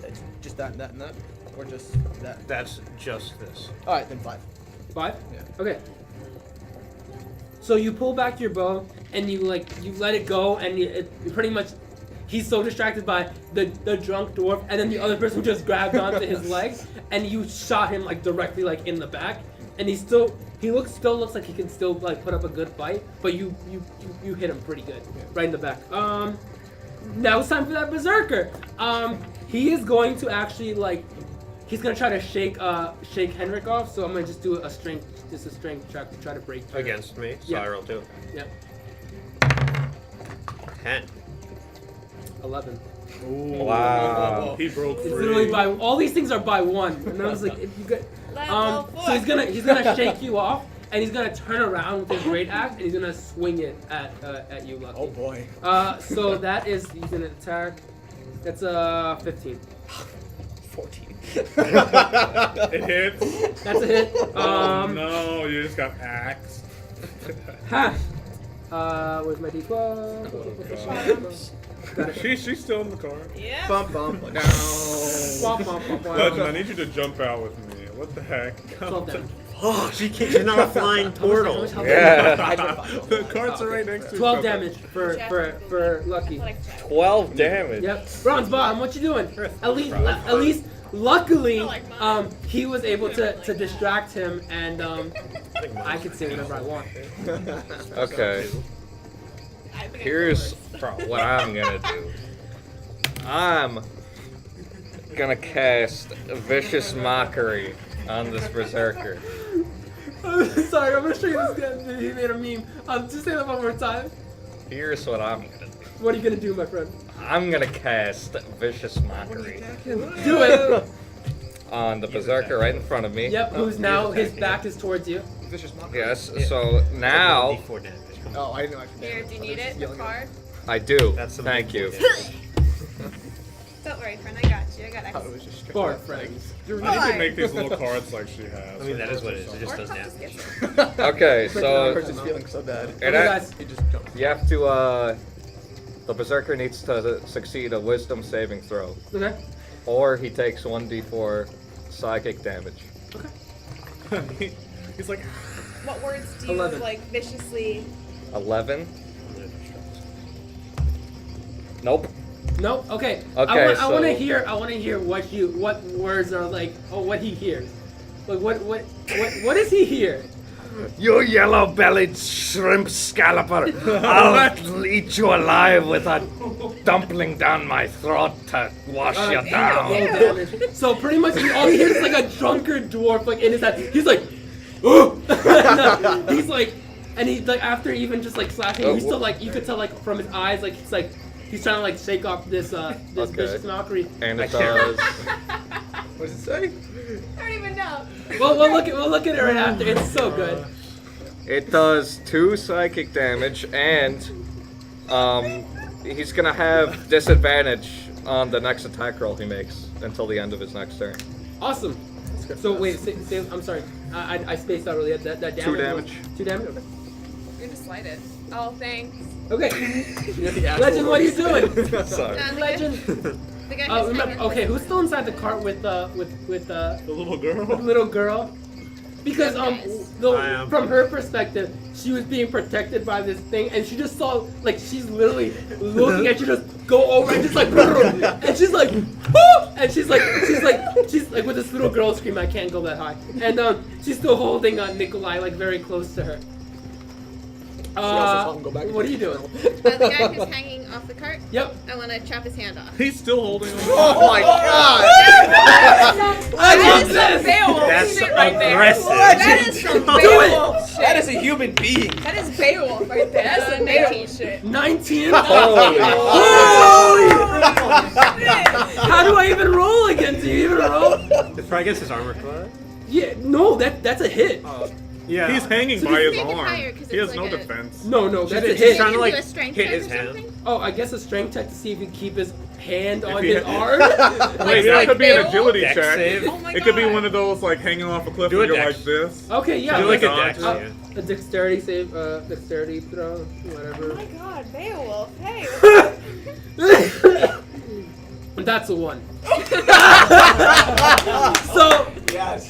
S5: That's just that, and that, or just that.
S3: That's just this.
S5: All right, then 5.
S1: 5?
S5: Yeah.
S1: Okay. So you pull back your bow and you let it go and you pretty much he's so distracted by the drunk dwarf and then the other person just grabbed onto his legs and you shot him like directly like in the back and he still looks like he can still like put up a good fight, but you hit him pretty good right in the back. Now it's time for that berserker. He is going to actually like he's gonna try to shake Henrik off, so I'm gonna just do a strength check to try to break through.
S3: Against me, so
S1: Yeah.
S3: I roll 2.
S1: Yep.
S3: 10.
S1: 11.
S7: Wow.
S2: He broke
S1: It's
S2: free.
S1: literally by all these things are by 1. And I was like, if you get
S4: Level 4.
S1: so he's gonna shake you off and he's gonna turn around with his great axe and he's gonna swing it at you, Lucky.
S5: Oh boy.
S1: So that is he's gonna attack. That's 15.
S5: 14.
S2: It hits.
S1: That's a hit.
S2: Oh no, you just got axed.
S1: Ha! Where's my D12?
S2: Oh,
S1: Got it.
S2: She's still in the car.
S4: Yeah.
S5: Bump, bump. No.
S1: Womp, womp, womp, womp.
S2: Legend, I need you to jump out with me. What the heck?
S1: 12 damage.
S3: Oh, she's not a flying portal.
S1: How much
S7: Yeah.
S2: The carts are right next to
S1: 12
S2: each other.
S1: damage for Lucky.
S7: 12 damage.
S1: Yep. Bronze Bottom, what you doing? At least, luckily, he was able to distract him, and I can say whatever I want.
S7: Okay. Here's what I'm gonna do. I'm gonna cast Vicious Mockery on this berserker.
S1: Sorry, I'm gonna show you this guy. He made a meme. Just say that one more time.
S7: Here's what I'm gonna do.
S1: What are you gonna do, my friend?
S7: I'm gonna cast Vicious Mockery
S1: Do it.
S7: on the berserker right in front of me.
S1: Yep. Who's now his back is towards you.
S5: Vicious mockery.
S7: Yes. So now
S3: D4 damage.
S5: Oh, I didn't know I could.
S4: Here, do you need it? The card?
S7: I do.
S3: That's some
S7: Thank you.
S4: Don't worry, friend. I got you. I got
S5: I thought it
S4: X.
S5: was just straight
S1: Four
S5: up,
S1: friends.
S2: You need to make these little cards like she has.
S3: I mean, that is what it is. It just
S4: Or
S3: does
S4: Puff
S3: damage.
S4: just gets it.
S7: Okay.
S5: The
S7: So
S5: person's feeling so bad.
S7: and
S1: Okay, guys.
S5: He just jumped.
S7: you have to. The berserker needs to succeed a Wisdom saving throw,
S1: Okay.
S7: or he takes 1d4 psychic damage.
S2: He's like,
S4: What words do you
S1: 11.
S4: like viciously?
S7: 11. Nope.
S1: No. Okay.
S7: Okay,
S1: I want to
S7: so-
S1: hear. I want to hear what words are like. Oh, what he hears. Like what does he hear?
S7: You yellow-bellied shrimp scalloper! I'll eat you alive with a dumpling down my throat to wash you
S1: Roll
S7: down.
S1: damage. So pretty much all he hears is like a drunkard dwarf like in his head. He's like, he's like, and he's like after even just like slashing, he's still like you could tell like from his eyes like he's trying to like shake off this
S7: Okay.
S1: vicious mockery.
S7: And it does.
S5: What does it say?
S4: I don't even know.
S1: We'll look at it right after. It's so good.
S7: It does 2 psychic damage, and he's gonna have disadvantage on the next attack roll he makes until the end of his next turn.
S1: Awesome. So wait, say, I'm sorry. I spaced out earlier. That damage.
S7: 2 damage.
S1: 2 damage. Okay.
S4: You're just slide it. Oh, thanks.
S1: Okay.
S5: You have the actual
S1: Legend, what are you
S5: voice.
S1: doing?
S7: Sorry.
S1: Legend.
S4: The guy
S1: Remember, okay, who's still inside the cart with the
S2: the little girl.
S1: little girl? Because
S6: Yes.
S1: from her perspective, she was being protected by this thing, and she just saw like she's literally looking at you just go over and just like, and she's like, woo! And she's like with this little girl scream. I can't go that high, and she's still holding Nikolai like very close to her.
S5: also saw him go back.
S1: What are you doing?
S6: The guy who's hanging off the cart,
S1: Yep.
S6: I want to chop his hand off.
S2: He's still holding on.
S5: Oh my god!
S4: That is some Beowulf
S3: That's
S4: shit right there.
S3: aggressive.
S4: That is some Beowulf shit.
S5: That is a human being.
S4: That is Beowulf right there. That's some Beowulf shit.
S1: 19.
S7: Holy
S1: How do I even roll again? Do you even roll?
S3: It's probably against his armor class.
S1: Yeah. No. That's a hit.
S3: Yeah.
S2: He's hanging
S6: So
S2: by
S6: just
S2: his
S6: make it
S2: arm.
S6: higher, 'cause
S2: He
S6: it's
S2: has no
S6: like a-
S2: defense.
S1: No, that's a
S3: She's
S1: hit.
S3: trying to
S6: You
S3: like
S6: can do a strength
S3: hit
S6: check
S3: his
S6: or
S3: hand.
S6: something?
S1: Oh, I guess a strength check to see if he can keep his hand on
S2: he-
S1: his arm.
S2: Wait, that
S4: like
S2: could be an
S4: Beowulf?
S2: agility
S3: Dex
S2: check.
S3: save.
S4: Oh my
S2: It could be
S4: God.
S2: one of those like hanging off a cliff
S3: Do
S2: and
S3: a
S2: you're
S3: dex.
S2: like this.
S1: Okay, yeah.
S3: Do like a
S2: Dodge.
S3: dex.
S1: Uh,
S3: Yeah.
S1: a dexterity save, dexterity throw,
S4: Oh
S1: whatever.
S4: my god, Beowulf. Hey.
S1: That's a 1. So
S5: Yes.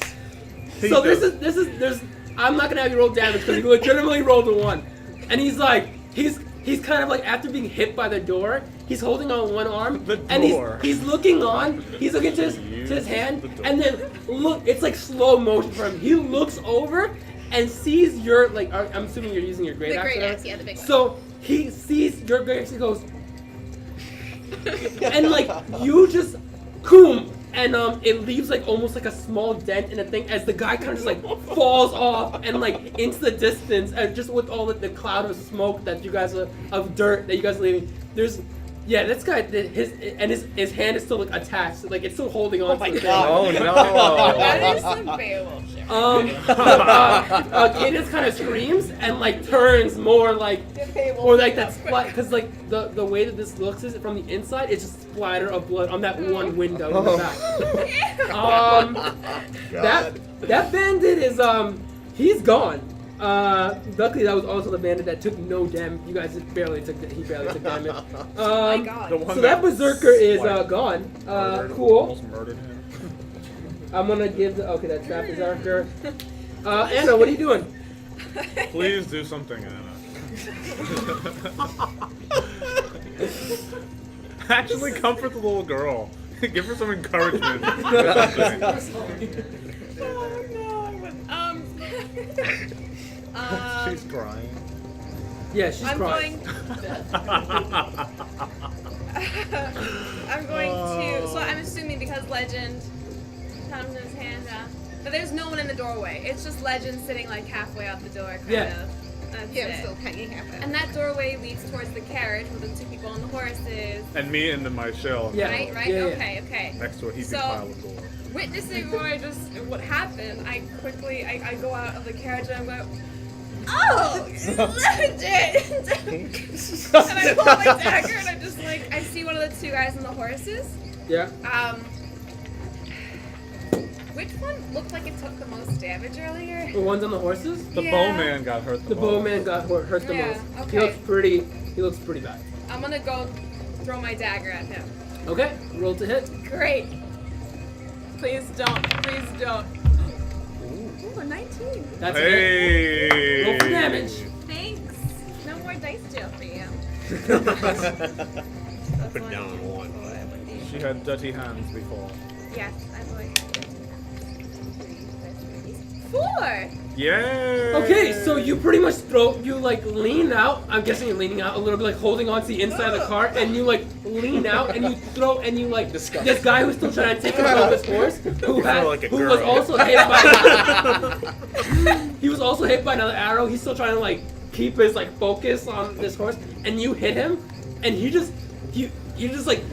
S1: there's I'm not gonna have you roll damage because he legitimately rolled a 1, and he's kind of like after being hit by the door, he's holding on one arm
S2: The
S1: and
S2: door.
S1: he's looking to his hand, and then look, it's like slow motion for him. He looks over and sees your like I'm assuming you're using your great
S6: The
S1: axe.
S6: great
S1: whatever.
S6: axe, yeah, the big one.
S1: So he sees your great axe and goes, and like you just boom, and it leaves like almost like a small dent in the thing as the guy kind of just like falls off and like into the distance, and just with all the cloud of smoke that you guys are of dirt that you guys are leaving, there's this guy his hand is still like attached, like it's still holding on.
S5: Oh my
S1: to the thing.
S5: God.
S7: Oh
S4: That
S7: no!
S4: is some Beowulf shit.
S1: Cadence kind of screams and like turns more like, or like that splat, because like the way that this looks is from the inside, it's just splatter of blood on that one window in the back. That bandit is he's gone. Luckily that was also the bandit that took no damage. You guys barely took damage.
S4: Oh my god.
S2: The one
S1: So that berserker is
S2: like,
S1: gone.
S2: murdered-
S1: Cool.
S2: Almost murdered him.
S1: I'm gonna give that trap berserker. Anna, what are you doing?
S2: Please do something, Anna. Actually, comfort the little girl. Give her some encouragement. Or something.
S4: Oh no, I wouldn't.
S2: She's crying.
S1: Yeah, she's
S4: I'm
S1: crying.
S4: I'm going to. So I'm assuming because Legend thumbs his hand up, but there's no one in the doorway. It's just Legend sitting like halfway out the door, kind
S1: Yeah.
S4: of. That's
S6: Yeah, I'm
S4: it.
S6: still hanging half out.
S4: And that doorway leads towards the carriage with the 2 people on the horses.
S2: And me into my shell.
S1: Yeah.
S4: Right.
S1: Yeah, yeah.
S4: Okay.
S2: Next to a heaping
S4: So-
S2: pile of gold.
S4: Witnessing what happened, I quickly I go out of the carriage and I'm like, oh, Legend! And I pull my dagger and I'm just like, I see one of the 2 guys on the horses.
S1: Yeah.
S4: Which one looked like it took the most damage earlier?
S1: The ones on the horses?
S2: The
S4: Yeah.
S2: bowman got hurt
S1: The
S2: most.
S1: bowman got hurt the
S4: Yeah,
S1: most.
S4: okay.
S1: He looks pretty bad.
S4: I'm gonna go throw my dagger at him.
S1: Okay, roll to hit.
S4: Great. Please don't. Please don't. Ooh, a 19.
S1: That's a hit.
S2: Hey!
S1: Roll for damage.
S4: Thanks. No more dice jail for you.
S3: Put down one.
S2: She had dirty hands before.
S4: Yes, I believe. 4.
S2: Yay!
S1: Okay, so you pretty much lean out. I'm guessing you're leaning out a little bit, like holding onto the inside of the cart, and you like lean out and you throw, and you like
S5: Disgusting.
S1: this guy who's still trying to take him off his horse, who
S3: like a
S1: was
S3: girl.
S1: also hit by. He was also hit by another arrow. He's still trying to like keep his like focus on this horse, and you hit him, and you just like.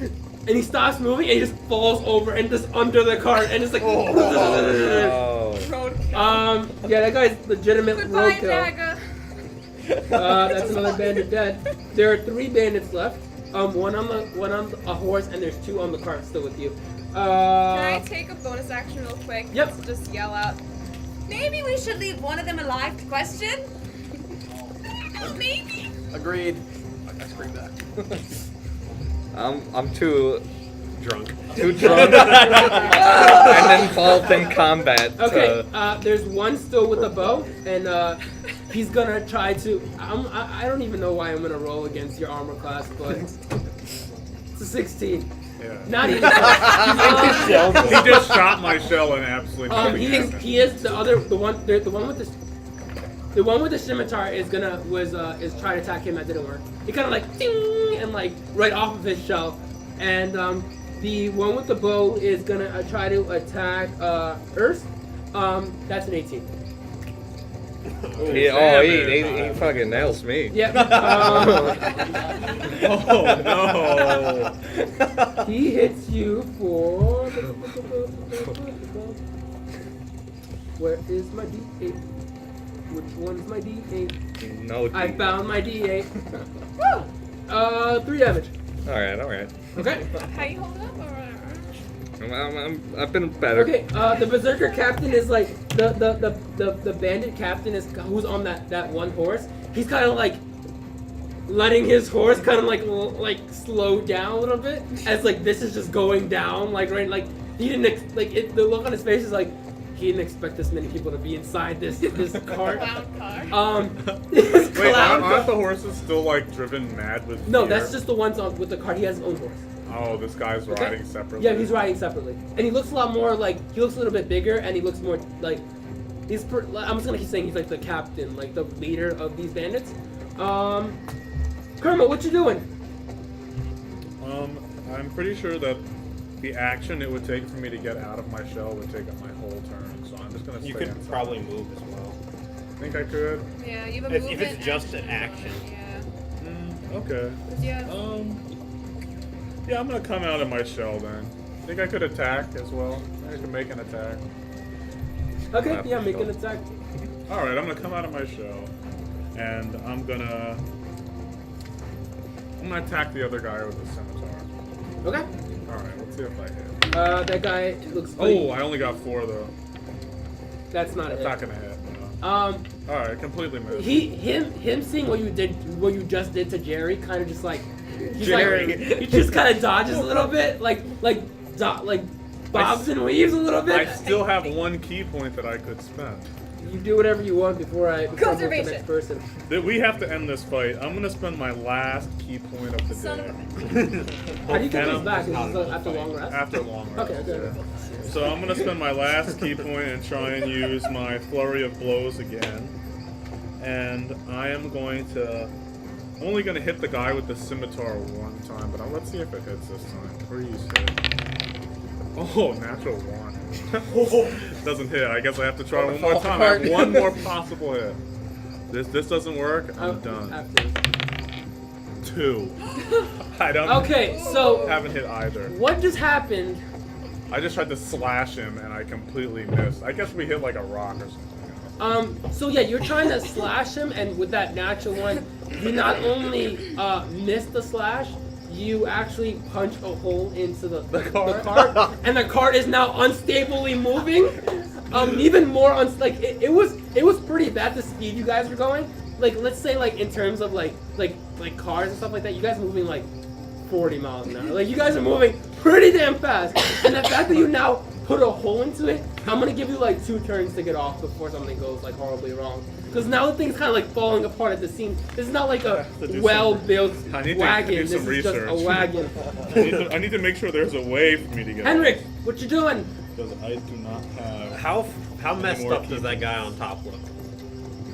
S1: And he stops moving and he just falls over and just under the cart and just like
S7: Oh.
S4: Roadkill.
S1: yeah, that guy's legitimate
S4: Goodbye,
S1: roadkill.
S4: dagger.
S1: That's another bandit dead. There are 3 bandits left. One on a horse and there's 2 on the cart still with you.
S4: Can I take a bonus action real quick?
S1: Yep.
S4: To just yell out. Maybe we should leave one of them alive to question. Maybe.
S5: Agreed. I scream back.
S7: I'm too
S3: drunk.
S7: Too drunk and involved in combat.
S1: Okay, there's one still with a bow, and he's gonna try to. I don't even know why I'm gonna roll against your armor class, but it's a 16.
S2: Yeah.
S1: Not even.
S2: He just shot my shell and absolutely nothing happened.
S1: He is the one with the scimitar is trying to attack him. That didn't work. He kind of like ding and like right off of his shell, and the one with the bow is gonna try to attack Earth. That's an 18.
S7: he fucking nails me.
S1: Yep.
S2: Oh no!
S1: He hits you for. Where is my D8? Which one's my D8?
S7: No.
S1: I found my D8. 3 damage.
S7: All right.
S1: Okay.
S4: How you hold up? Or...
S7: I've been better.
S1: Okay. The berserker captain is like the bandit captain is who's on that one horse. He's kind of like letting his horse kind of like slow down a little bit as like this is just going down like right like he didn't the look on his face is like he didn't expect this many people to be inside this cart.
S4: Clown car.
S1: This
S2: Wait,
S1: clown
S2: aren't the horses still like driven mad with
S1: No,
S2: fear?
S1: that's just the ones with the cart. He has his own horse.
S2: Oh, this guy's
S1: Okay.
S2: riding separately.
S1: Yeah, he's riding separately, and he looks a lot more like he looks a little bit bigger, and he looks more like I'm just gonna keep saying he's like the captain, like the leader of these bandits. Kermit, what you doing?
S2: I'm pretty sure that the action it would take for me to get out of my shell would take up my whole turn, so I'm just gonna stay
S3: You could
S2: inside.
S3: probably move as well.
S2: Think I could?
S4: Yeah, you have a
S3: If
S4: movement.
S3: it's just an action.
S4: Yeah.
S2: Okay.
S4: Yeah.
S2: Yeah, I'm gonna come out of my shell then. Think I could attack as well? I could make an attack.
S1: Okay, yeah, make an attack.
S2: Alright, I'm gonna come out of my shell. And I'm gonna attack the other guy with the scimitar.
S1: Okay.
S2: Alright, let's see if I hit.
S1: That guy looks.
S2: Oh, I only got 4 though.
S1: That's not
S2: That's
S1: it.
S2: not gonna hit. No. Alright, completely missed.
S1: Him seeing what you just did to Jerry, kind of just like.
S3: Jerry.
S1: He just kind of dodges a little bit, like bobs and weaves a little bit.
S2: I still have 1 key point that I could spend.
S1: You do whatever you want before I move to the
S4: Conservation.
S1: next person.
S2: We have to end this fight. I'm gonna spend my last key point of the
S4: Son
S2: day.
S4: of a
S1: How do you get
S2: And
S1: these
S2: I'm
S1: back? Is this after long rest?
S2: After a long rest.
S1: Okay.
S2: yeah. So I'm gonna spend my last key point and try and use my flurry of blows again. And I am going to. I'm only gonna hit the guy with the scimitar 1 time, but let's see if it hits this time. Freeze hit. Oh, natural 1. Doesn't hit. I guess I have to try one more time. I have one more possible hit. This doesn't work. I'm done.
S1: After.
S2: 2. I don't.
S1: Okay, so
S2: Haven't hit either.
S1: what just happened?
S2: I just tried to slash him and I completely missed. I guess we hit like a rock or something.
S1: So yeah, you're trying to slash him, and with that natural one, you not only miss the slash, you actually punch a hole into the cart, and the cart is now unstably moving. Even more it was pretty bad the speed you guys were going. Like let's say like in terms of like cars and stuff like that, you guys are moving like 40 miles an hour. Like you guys are moving pretty damn fast, and the fact that you now put a hole into it, I'm gonna give you like 2 turns to get off before something goes like horribly wrong. Because now the thing's kind of like falling apart at the seam. This is not like a well-built wagon. This is just a wagon.
S2: I need to make sure there's a way for me to get
S1: Henrik, what you doing?
S2: Because I do not have.
S3: How messed
S2: more
S3: up does that guy on top look?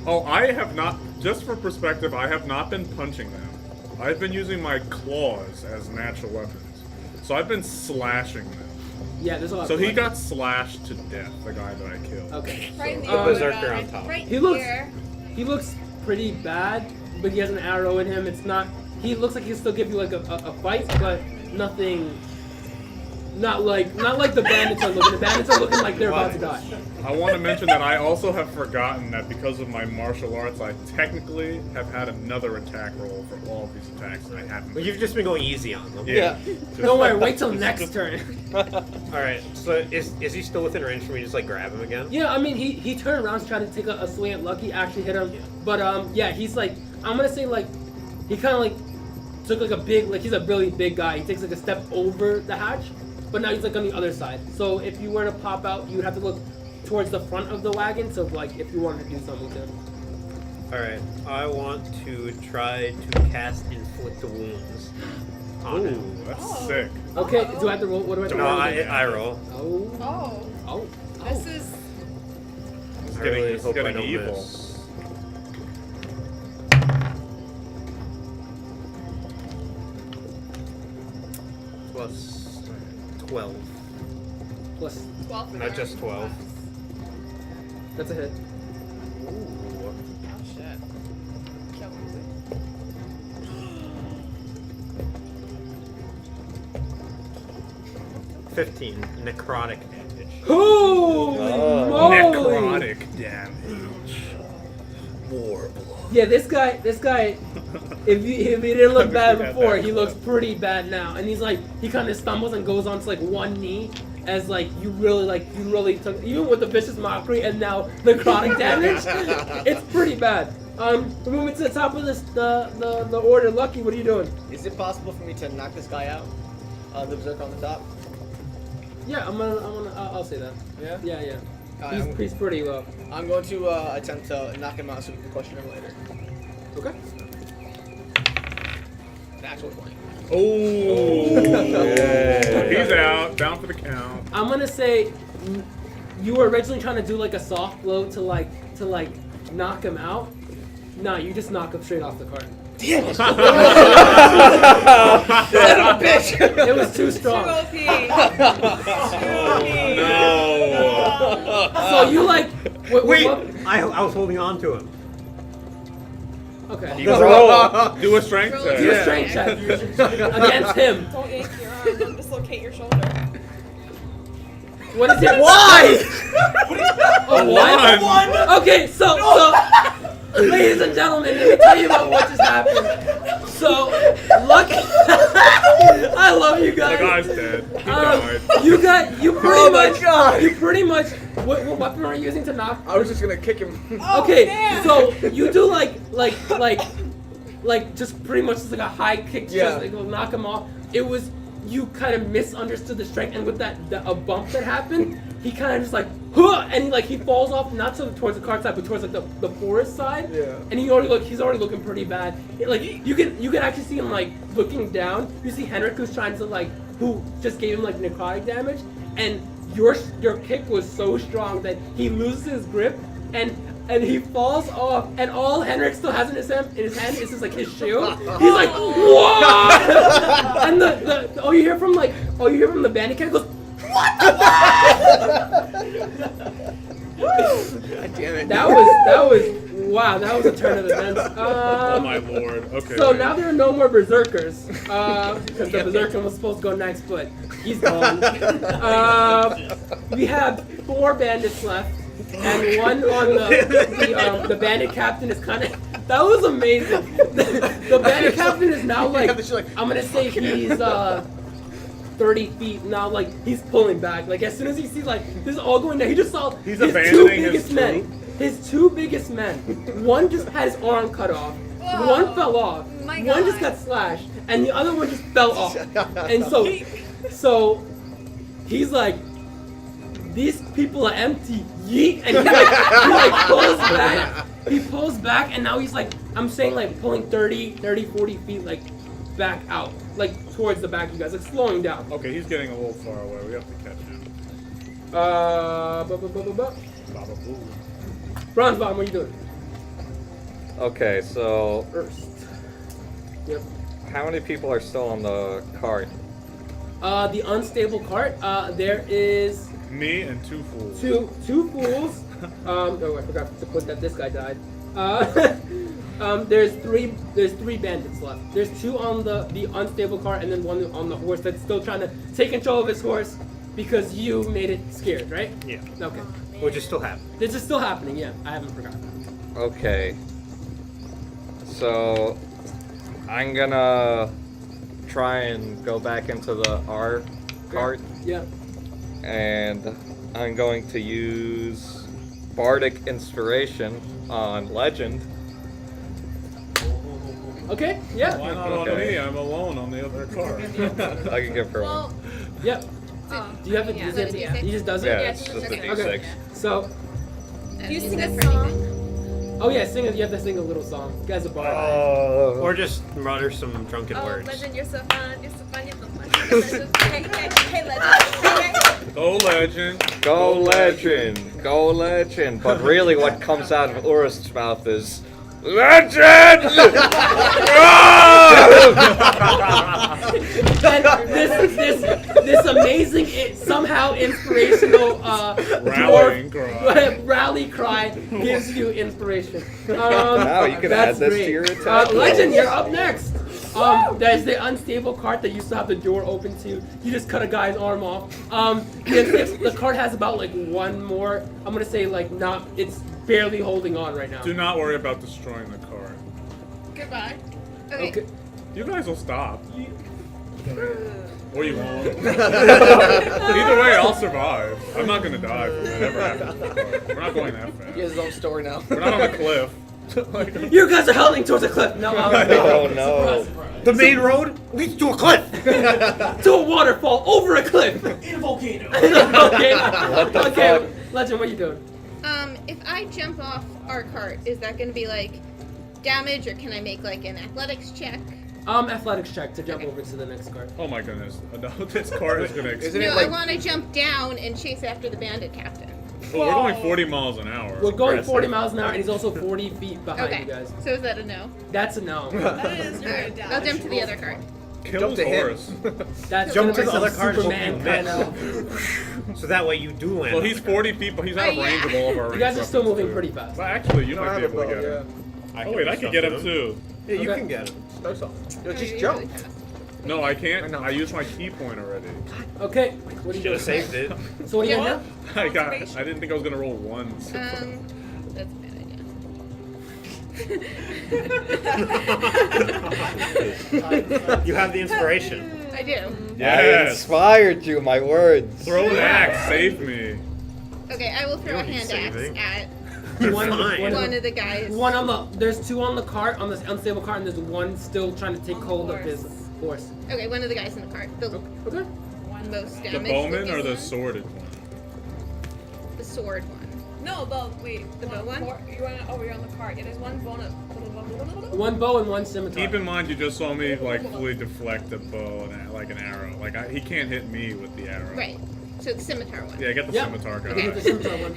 S2: Oh, I have not. Just for perspective, I have not been punching them. I've been using my claws as natural weapons. So I've been slashing them.
S1: Yeah, there's a lot.
S2: So
S1: of
S2: he
S1: blood.
S2: got slashed to death, the guy that I killed.
S1: Okay.
S4: Right in the
S3: The
S4: other
S3: berserker
S4: guy.
S3: on top.
S4: Right
S1: He looks-
S4: here.
S1: He looks pretty bad, but he has an arrow in him. It's not. He looks like he'll still give you like a fight, but nothing. Not like the bandits are looking. The bandits are looking like they're about to die.
S2: I want to mention that I also have forgotten that because of my martial arts, I technically have had another attack roll for all of these attacks, and I haven't.
S3: Well, you've just been going easy on them.
S2: Yeah.
S1: Don't worry. Wait till next turn.
S3: All right. So is he still within range for me to just like grab him again?
S1: Yeah, I mean he turned around to try to take a swing at Lucky. Actually hit him, but yeah, he's like I'm gonna say like he kind of like took like a big, like he's a really big guy. He takes like a step over the hatch, but now he's like on the other side. So if you were to pop out, you would have to look towards the front of the wagon. So like if you wanted to do something to him.
S3: All right, I want to try to cast Inflict Wounds on him.
S2: Ooh, that's
S4: Oh.
S2: sick.
S1: Okay, do I have to roll? What do I have to
S3: No,
S1: roll?
S3: I roll.
S1: Oh.
S4: Oh,
S1: Oh.
S4: this is.
S2: It's
S3: I really
S2: getting, it's
S3: hope I
S2: getting
S3: don't
S2: evil.
S3: miss. Plus 12.
S1: Plus.
S4: 12 for
S3: Not
S4: the
S3: just 12.
S1: That's a hit.
S3: Ooh.
S4: Oh shit. Kill me.
S3: 15 necrotic damage.
S1: Holy
S7: Oh.
S1: moly!
S2: Necrotic damage. War blood.
S1: Yeah, this guy, if he didn't look bad
S2: Had
S1: before,
S2: that
S1: he looks
S2: clip.
S1: pretty bad now. And he's like, he kind of stumbles and goes onto like one knee, as like you really took, even with the vicious mockery and now necrotic damage, it's pretty bad. We're moving to the top of this, the order. Lucky, what are you doing?
S5: Is it possible for me to knock this guy out? The berserker on the top?
S1: Yeah, I'll say that.
S5: Yeah?
S1: Yeah.
S5: Alright,
S1: He's pretty low.
S5: I'm going to attempt to knock him out so we can question him later.
S1: Okay.
S5: Natural 20.
S2: Oh,
S7: Yeah.
S2: he's out. Down for the count.
S1: I'm gonna say you were originally trying to do like a soft blow to like knock him out. No, you just knock him straight off the cart.
S5: Damn it! Son of a bitch!
S1: It was too
S4: Too
S1: strong.
S4: OP.
S2: No.
S1: So you like
S3: Wait!
S1: what?
S3: I was holding on to him.
S1: Okay.
S7: You roll.
S2: Do a strength
S4: Roll
S2: check.
S1: Do a
S4: Yeah.
S1: strength check against him.
S4: Don't yank your arm. Don't dislocate your shoulder.
S1: What is it?
S5: Why?
S1: A
S2: one.
S1: Okay, so ladies and gentlemen, let me tell you about what just happened. So, Lucky, I love you
S2: The
S1: guys.
S2: guy's dead. He died.
S1: You pretty
S5: Oh my
S1: much,
S5: God.
S1: you pretty much. What weapon are you using to knock?
S5: I was just gonna kick him.
S1: Okay,
S4: man.
S1: so you do like just pretty much just like a high kick,
S5: Yeah.
S1: just like will knock him off. It was you kind of misunderstood the strength, and with a bump that happened, he kind of just like, huh, and he falls off not towards the cart side, but towards like the forest side.
S5: Yeah.
S1: And he's already looking pretty bad. You can actually see him like looking down. You see Henrik who's trying to who just gave him like necrotic damage, and your kick was so strong that he loses his grip and he falls off, and all Henrik still has in his hand is just like his shield. He's like, whoa! And the all you hear from the bandit cat goes, what the
S5: God damn it.
S1: That was wow, that was a turn of events.
S2: Oh my lord. Okay.
S1: So now there are no more berserkers, because the berserker was supposed to go next, but he's gone. We have 4 bandits left, and one on the bandit captain is kind of. That was amazing. The bandit captain is now like, I'm gonna say he's 30 feet now. Like he's pulling back. Like as soon as he sees this is all going down, he just saw
S2: He's
S1: his 2
S2: abandoning his
S1: biggest men.
S2: troop.
S1: His 2 biggest men. One just had his arm cut off.
S4: Whoa.
S1: One fell off.
S4: My
S1: One just
S4: God.
S1: got slashed, and the other one just fell off. And so he's like, these people are empty. Yeet, and he pulls back. He pulls back, and now he's like, I'm saying pulling 30, 40 feet back out, towards the back of you guys, slowing down.
S2: Okay, he's getting a little far away. We have to catch him.
S1: Baba
S2: Boo.
S1: Bronze Bomb, what are you doing?
S7: Okay, so
S1: First. Yep.
S7: how many people are still on the cart?
S1: The unstable cart. There is
S2: Me and 2 fools.
S1: two fools. Oh, I forgot to put that this guy died. There's three bandits left. There's 2 on the unstable cart, and then 1 on the horse that's still trying to take control of his horse because you made it scared, right?
S3: Yeah.
S1: Okay.
S3: Which is still happening.
S1: This is still happening. Yeah, I haven't forgotten.
S7: Okay. So I'm gonna try and go back into the R cart,
S1: Yeah.
S7: and I'm going to use Bardic Inspiration on Legend.
S1: Okay, yeah.
S2: Why not on
S7: Okay.
S2: me? I'm alone on the other car.
S7: I can give her
S4: Well,
S7: one.
S1: Yep.
S4: oh,
S1: Do you have it?
S4: yeah.
S1: Does it he just does it?
S7: Yeah,
S4: Yeah,
S7: it's
S4: it's
S7: just a
S4: okay.
S7: D6.
S1: Okay. So,
S4: Do you
S6: Use
S4: sing
S6: that
S4: a
S6: for
S4: song?
S6: anything.
S1: oh yeah, sing it. You have to sing a little song. You guys are bard.
S7: Oh.
S3: Or just mutter some drunken
S4: Oh,
S3: words.
S4: Legend, you're so fun. You're so fun. You're so fun. Legend. Hey, Legend. Hey.
S2: Go legend.
S7: Go legend, go legend. But really, what comes out of Urust's mouth is legend.
S1: And this amazing, somehow inspirational
S2: Rallying
S1: dwarf
S2: cry.
S1: rally cry gives you inspiration.
S7: Now you can
S1: that's
S7: add this
S1: great.
S7: to your attack
S1: Legend,
S7: rolls.
S1: you're up next. There's the unstable cart that used to have the door open to. You just cut a guy's arm off. The cart has about like one more. I'm gonna say like not. It's barely holding on right now.
S2: Do not worry about destroying the car.
S4: Goodbye.
S1: Okay.
S2: You guys will stop. Or you won't. Either way, I'll survive. I'm not gonna die from whatever happens to the car. We're not going that
S5: He has
S2: fast.
S5: his own story now.
S2: We're not on a cliff.
S1: You guys are heading towards a cliff. No,
S7: Oh no.
S3: The main road leads to a cliff.
S1: to a waterfall over a cliff.
S9: In a volcano.
S1: Okay.
S7: What the
S1: Okay.
S7: fuck?
S1: Legend, what are you doing?
S6: If I jump off our cart, is that going to be like damage, or can I make like an athletics check?
S1: Athletics check to jump
S6: Okay.
S1: over to the next card.
S2: Oh my goodness. No, this car is gonna
S5: Isn't
S2: explode.
S5: it
S6: No,
S5: like-
S6: I want to jump down and chase after the bandit captain.
S2: Well, we're going 40 miles an hour.
S1: We're going
S7: Aggressive.
S1: 40 miles an hour, and he's also 40 feet behind
S6: Okay.
S1: you guys.
S6: So is that a no?
S1: That's a no.
S4: That is
S6: All right. I'll jump to the other cart.
S2: Kill
S5: Jump
S2: his
S5: to him.
S2: horse.
S1: That's
S3: Jump
S1: gonna
S3: to the
S1: be
S3: other
S1: some
S3: card and
S1: Superman
S3: hope
S1: kind
S3: you
S1: of.
S3: So that way you do land.
S2: Well,
S3: on
S2: he's
S3: the cart.
S2: 40 feet, but he's out of
S6: Oh,
S2: range of
S6: yeah.
S2: all of our
S1: You
S2: range
S1: guys are still
S2: weapons,
S1: moving
S2: too.
S1: pretty fast.
S2: Well, actually, you
S5: No,
S2: might
S5: I
S2: be
S5: have a
S2: able to
S5: bow,
S2: get him.
S3: I
S2: Oh
S3: can
S2: wait,
S3: do
S2: I could get him
S3: something.
S2: too.
S3: Yeah, you
S1: Okay.
S3: can get him.
S5: No, so. Yo, just
S6: You're
S5: jump.
S6: really fast.
S2: No, I can't.
S5: I know.
S2: I used my key point already.
S1: Okay. What are you
S3: Should have
S1: doing?
S3: saved it.
S1: So what are you
S4: Yeah.
S1: doing now?
S2: I didn't think I was gonna roll ones.
S6: That's a bad idea.
S3: You have the inspiration.
S6: I do.
S7: I
S2: Yes.
S7: inspired you, my words.
S2: Throw an axe, save me.
S6: Okay, I will throw a
S3: don't need
S6: hand axe
S3: saving.
S6: at
S1: One,
S3: Fine.
S6: one of the guys.
S1: one on the. There's two on the cart, on this unstable cart, and there's one still trying to take
S4: On the
S1: hold of
S4: horse.
S1: his horse.
S6: Okay, one of the guys in the cart. The
S1: Okay.
S6: most
S2: The
S6: damage.
S2: bowman or the
S6: one?
S2: sworded one?
S6: The sword one.
S4: No, the wait.
S6: The bow one?
S4: You want? Oh, you're on the cart. Yeah, there's one bonus.
S1: One bow and one scimitar.
S2: Keep in mind, you just saw me like fully deflect a bow and like an arrow. Like he can't hit me with the arrow.
S6: Right. So the scimitar one.
S2: Yeah, get the
S1: Yep.
S2: scimitar guy.
S1: Okay, get the scimitar one.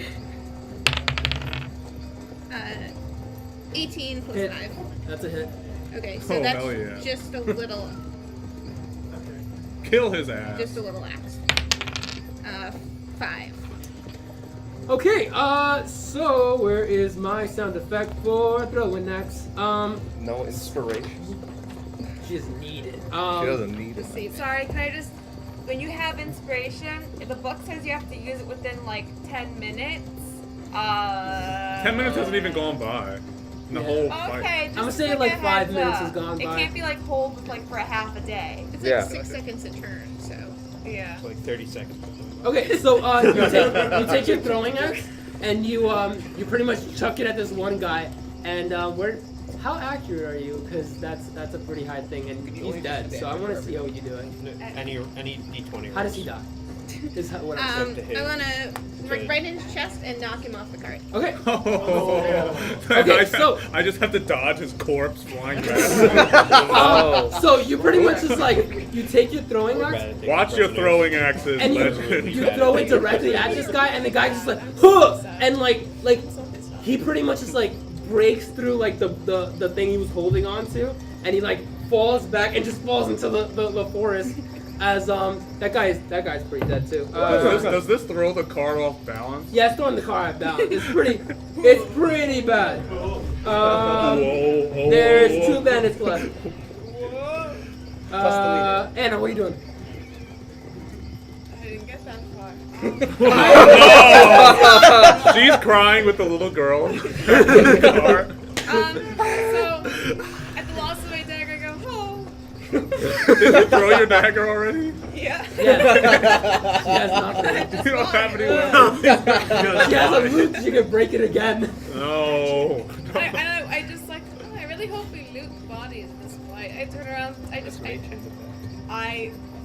S6: 18 plus
S1: Hit.
S6: 5.
S1: That's a hit.
S6: Okay, so
S2: Oh,
S6: that's
S2: hell yeah.
S6: just a little,
S2: Kill his ass.
S6: just a little axe. 5.
S1: Okay. So where is my sound effect for throwing axe?
S7: No inspiration.
S1: She is needed.
S7: She doesn't need it.
S6: Let's see.
S4: Sorry, can I just? When you have inspiration, the book says you have to use it within like 10 minutes.
S2: 10 minutes hasn't even gone by. In the
S1: Yeah.
S2: whole fight.
S4: Okay, just
S1: I'ma say
S4: like
S1: like
S4: a
S1: 5
S4: heads
S1: minutes
S4: up.
S1: has gone
S4: It
S1: by.
S4: can't be like hold like for a half a day.
S6: It's
S7: Yeah.
S6: like 6 seconds a turn, so.
S4: Yeah.
S3: It's like 30 seconds.
S1: Okay, so you take your throwing axe and you pretty much chuck it at this one guy, and how accurate are you? Because that's a pretty high thing, and he's dead. So I want to see how you do it.
S3: Any D20.
S1: How does he die? Is that what I'm saying.
S3: to hit.
S6: I want to right in his chest and knock him off the cart.
S1: Okay.
S2: Okay,
S1: so-
S2: I just have to dodge his corpse flying back.
S1: So you pretty much just like you take your throwing axe
S2: Watch your throwing axes,
S1: and
S2: legend.
S1: you throw it directly at this guy, and the guy just like, huh! And like he pretty much just like breaks through like the thing he was holding on to, and he like falls back and just falls into the forest. As that guy's pretty dead too.
S2: Does this throw the car off balance?
S1: Yeah, it's throwing the car out down. It's pretty bad.
S2: Whoa,
S1: There's
S2: whoa,
S1: 2 bandits left.
S5: Plus the leader.
S1: Anna, what are you doing?
S4: I didn't get that far.
S2: No! She's crying with the little girl in the car.
S4: So at the loss of my dagger, I go, oh.
S2: Did you throw your dagger already?
S4: Yeah.
S1: Yeah. She has nothing.
S2: You don't have any weapons.
S1: She has a loot. She can break it again.
S2: No.
S4: I just like, oh, I really hope we loot bodies this turn around.